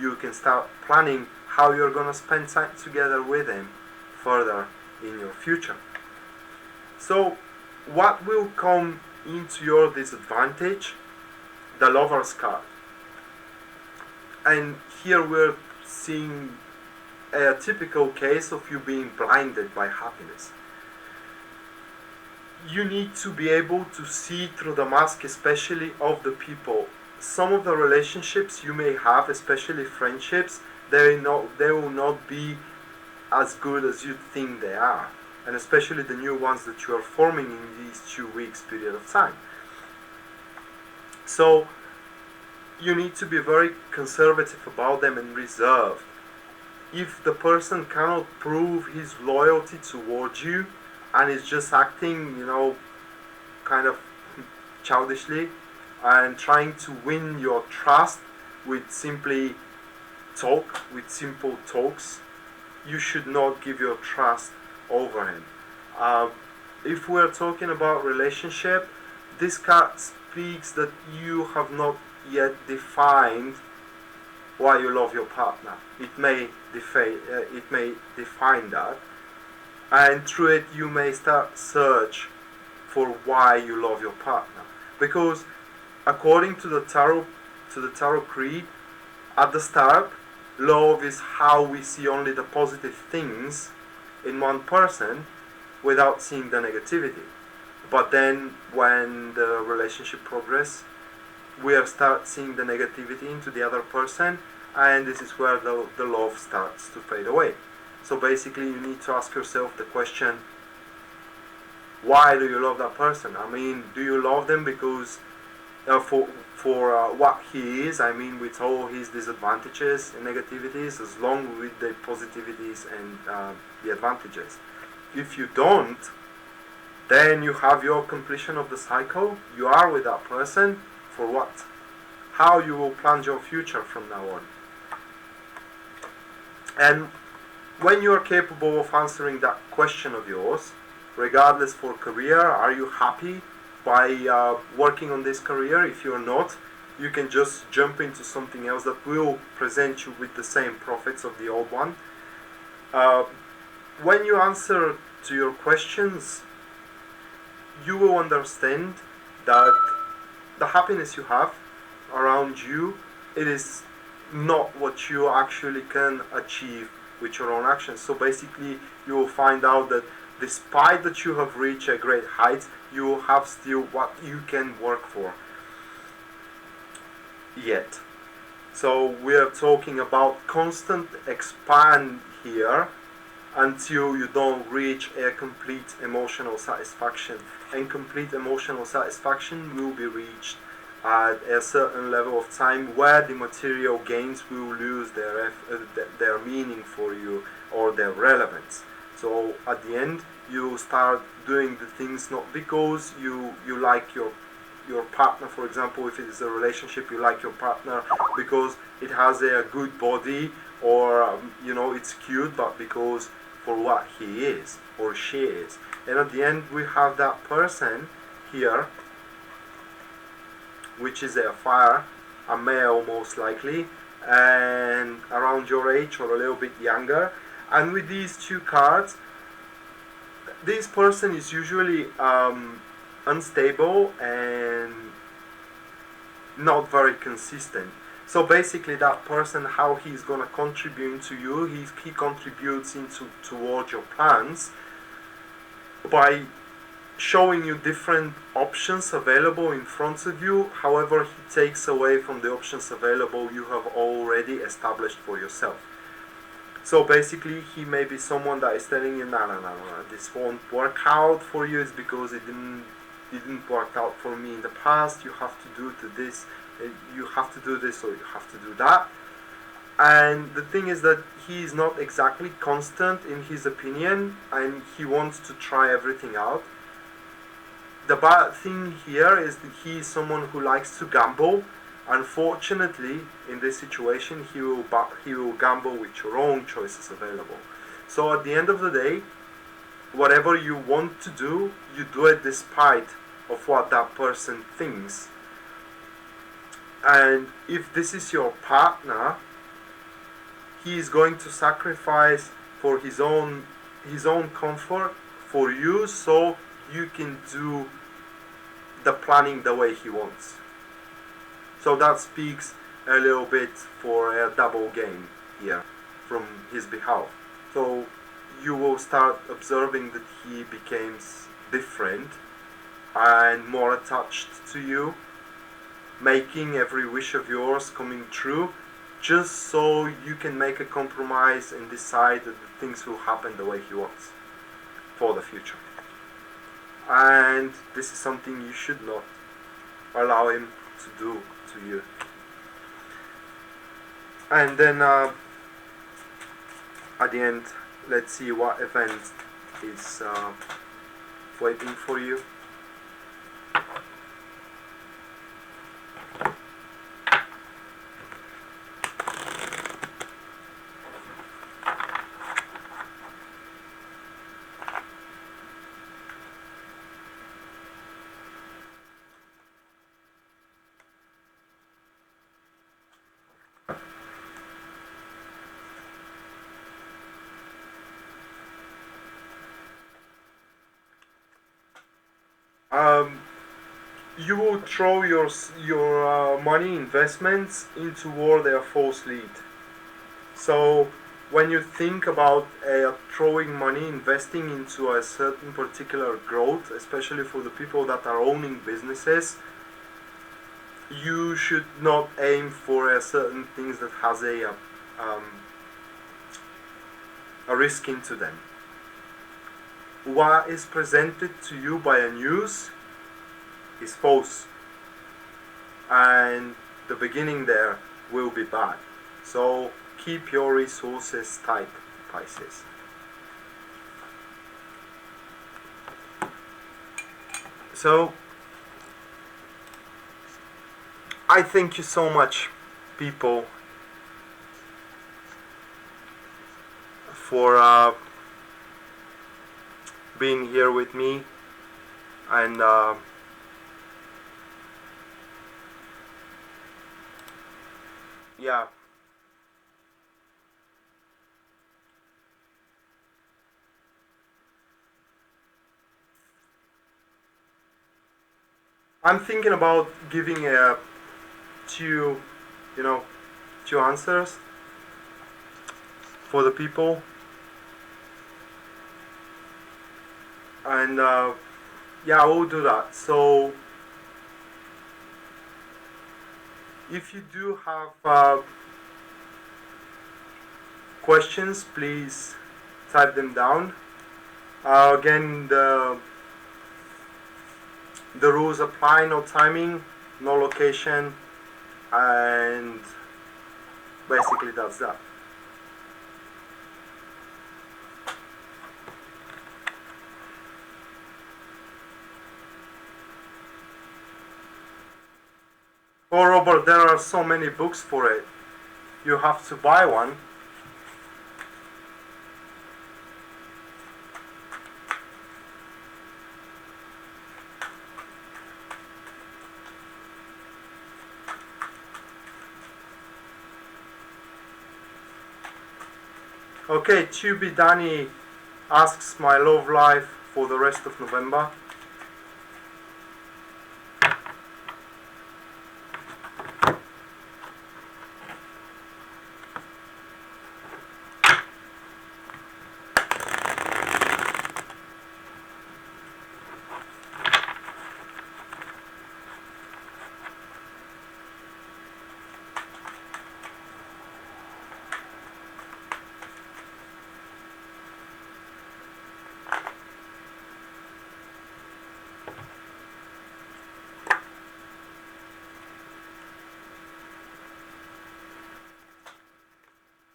you can start planning how you're gonna spend time together with him further in your future. So what will come into your disadvantage? The Lover's card. And here we're seeing a typical case of you being blinded by happiness. You need to be able to see through the mask, especially of the people. Some of the relationships you may have, especially friendships, they will not be as good as you think they are, and especially the new ones that you are forming in these 2 weeks period of time. So you need to be very conservative about them and reserved. If the person cannot prove his loyalty towards you, and is just acting, kind of childishly, and trying to win your trust with simple talks, you should not give your trust over him. If we're talking about relationship, this card speaks that you have not yet defined why you love your partner. It may define that, and through it you may start search for why you love your partner. Because according to the tarot creed, at the start, love is how we see only the positive things in one person without seeing the negativity. But then when the relationship progresses, we start seeing the negativity into the other person, and this is where the love starts to fade away. So basically you need to ask yourself the question, why do you love that person? I mean, do you love them because for what he is, I mean, with all his disadvantages and negativities, as long with the positivities and the advantages? If you don't, then you have your completion of the cycle. You are with that person for what? How you will plan your future from now on. And when you are capable of answering that question of yours, regardless for career, are you happy by working on this career? If you're not, you can just jump into something else that will present you with the same profits of the old one. When you answer to your questions, you will understand that the happiness you have around you, it is not what you actually can achieve with your own actions. So basically you will find out that despite that you have reached a great height, you will have still what you can work for yet. So we are talking about constant expand here until you don't reach a complete emotional satisfaction. And complete emotional satisfaction will be reached at a certain level of time where the material gains will lose their meaning for you, or their relevance. So at the end, you start doing the things not because you like your partner. For example, if it is a relationship, you like your partner because it has a good body, or it's cute, but because for what he is or she is. And at the end, we have that person here, which is a fire, a male most likely, and around your age or a little bit younger. And with these two cards, this person is usually unstable and not very consistent. So basically, that person, how he's gonna contribute to you, he contributes towards your plans by showing you different options available in front of you. However, he takes away from the options available you have already established for yourself. So basically, he may be someone that is telling you, no, this won't work out for you. It's because it didn't work out for me in the past. You have to do this. You have to do this, or you have to do that. And the thing is that he is not exactly constant in his opinion, and he wants to try everything out. The bad thing here is that he is someone who likes to gamble. Unfortunately, in this situation, he will gamble with your own choices available. So at the end of the day, whatever you want to do, you do it despite of what that person thinks. And if this is your partner, he is going to sacrifice for his own comfort for you, so you can do the planning the way he wants. So that speaks a little bit for a double game here from his behalf. So you will start observing that he becomes different and more attached to you, making every wish of yours coming true, just so you can make a compromise and decide that the things will happen the way he wants for the future. And this is something you should not allow him to do to you. And then at the end, let's see what event is waiting for you. You will throw your money investments into where they are false lead. So when you think about throwing money, investing into a certain particular growth, especially for the people that are owning businesses, you should not aim for a certain things that has a risk into them. What is presented to you by a news is false, and the beginning there will be bad. So keep your resources tight, Pisces. So I thank you so much, people, for being here with me, and yeah, I'm thinking about giving two answers for the people, and yeah, I will do that. So if you do have questions, please type them down. Again, the rules apply: no timing, no location, and basically that's that. Oh, Robert, there are so many books for it. You have to buy one. Okay, Tubi Danny asks my love life for the rest of November.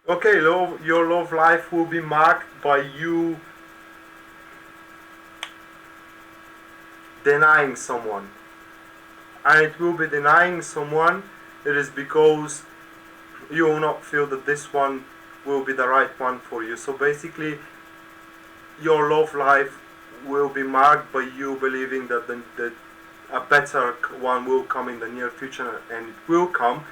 Okay, your love life will be marked by you denying someone. And it will be denying someone, it is because you will not feel that this one will be the right one for you. So basically, your love life will be marked by you believing that a better one will come in the near future, and it will come.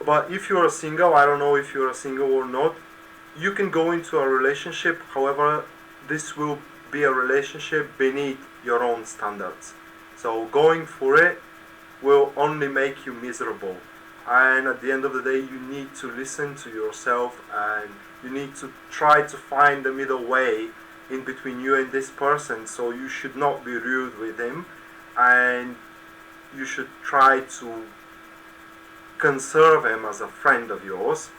But if you're single, I don't know if you're single or not, you can go into a relationship, however, this will be a relationship beneath your own standards. So going for it will only make you miserable. And at the end of the day, you need to listen to yourself, and you need to try to find the middle way in between you and this person. So you should not be rude with him, and you should try to conserve him as a friend of yours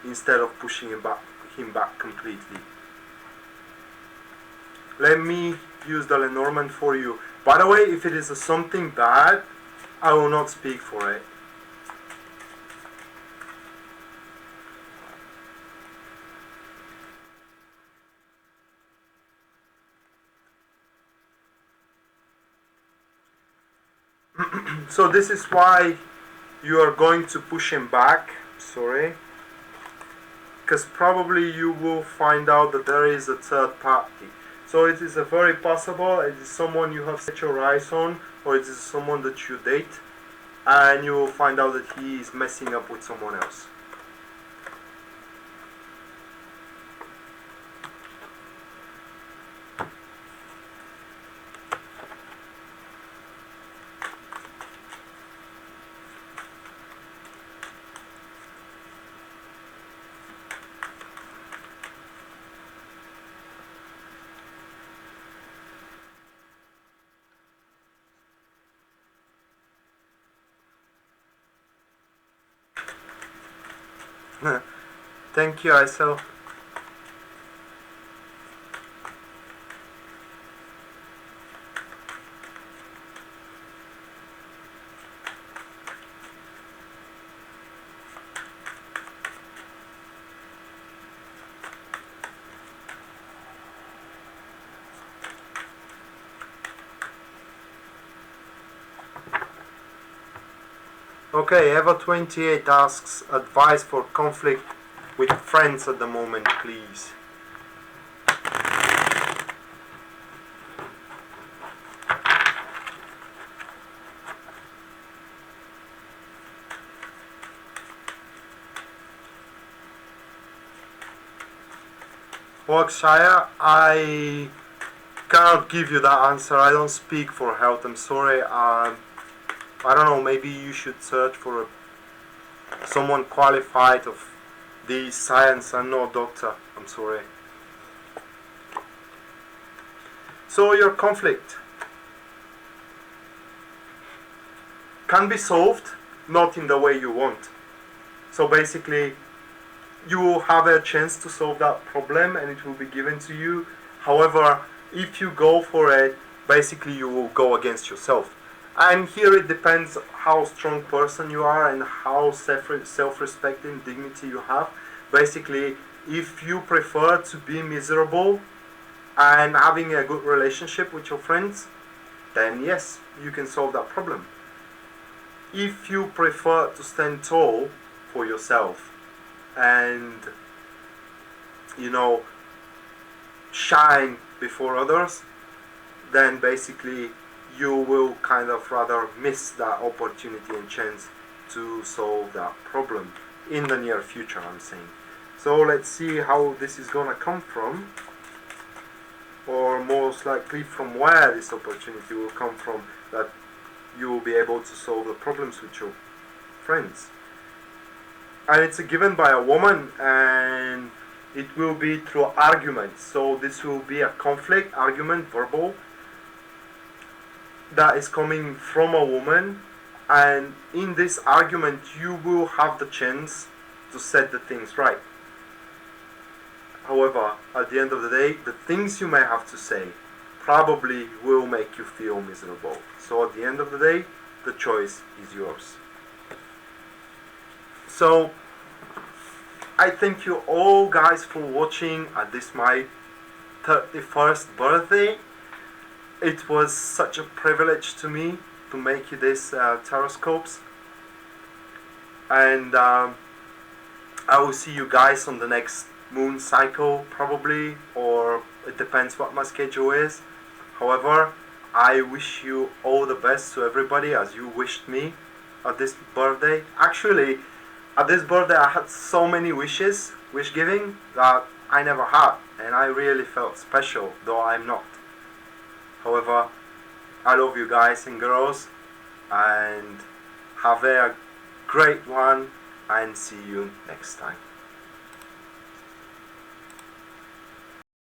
instead of pushing him back completely. Let me use the Lenormand for you. By the way, if it is something bad, I will not speak for it. So this is why you are going to push him back, sorry, because probably you will find out that there is a third party. So it is a very possible, it is someone you have set your eyes on, or it is someone that you date, and you will find out that he is messing up with someone else. Thank you, Isel. Okay, Eva28 asks advice for conflict with friends at the moment, please. Yorkshire, I cannot give you that answer. I don't speak for health, I'm sorry. I don't know, maybe you should search for someone qualified of the science. I'm not a doctor, I'm sorry. So your conflict can be solved, not in the way you want. So basically, you will have a chance to solve that problem and it will be given to you. However, if you go for it, basically you will go against yourself. And here it depends how strong person you are and how self-respect and dignity you have. Basically, if you prefer to be miserable and having a good relationship with your friends, then yes, you can solve that problem. If you prefer to stand tall for yourself and, you know, shine before others, then basically you will kind of rather miss that opportunity and chance to solve that problem in the near future, I'm saying. So let's see how this is gonna come from, or most likely from where this opportunity will come from, that you will be able to solve the problems with your friends. And it's given by a woman, and it will be through arguments. So this will be a conflict, argument, verbal, that is coming from a woman, and in this argument you will have the chance to set the things right. However, at the end of the day, the things you may have to say probably will make you feel miserable. So at the end of the day, the choice is yours. So I thank you all guys for watching at this my 31st birthday. It was such a privilege to me to make you this taroscopes, and I will see you guys on the next moon cycle probably, or it depends what my schedule is. However, I wish you all the best to everybody as you wished me at this birthday. Actually, at this birthday I had so many wishes, wish giving, that I never had, and I really felt special, though I'm not. However, I love you guys and girls, and have a great one, and see you next time.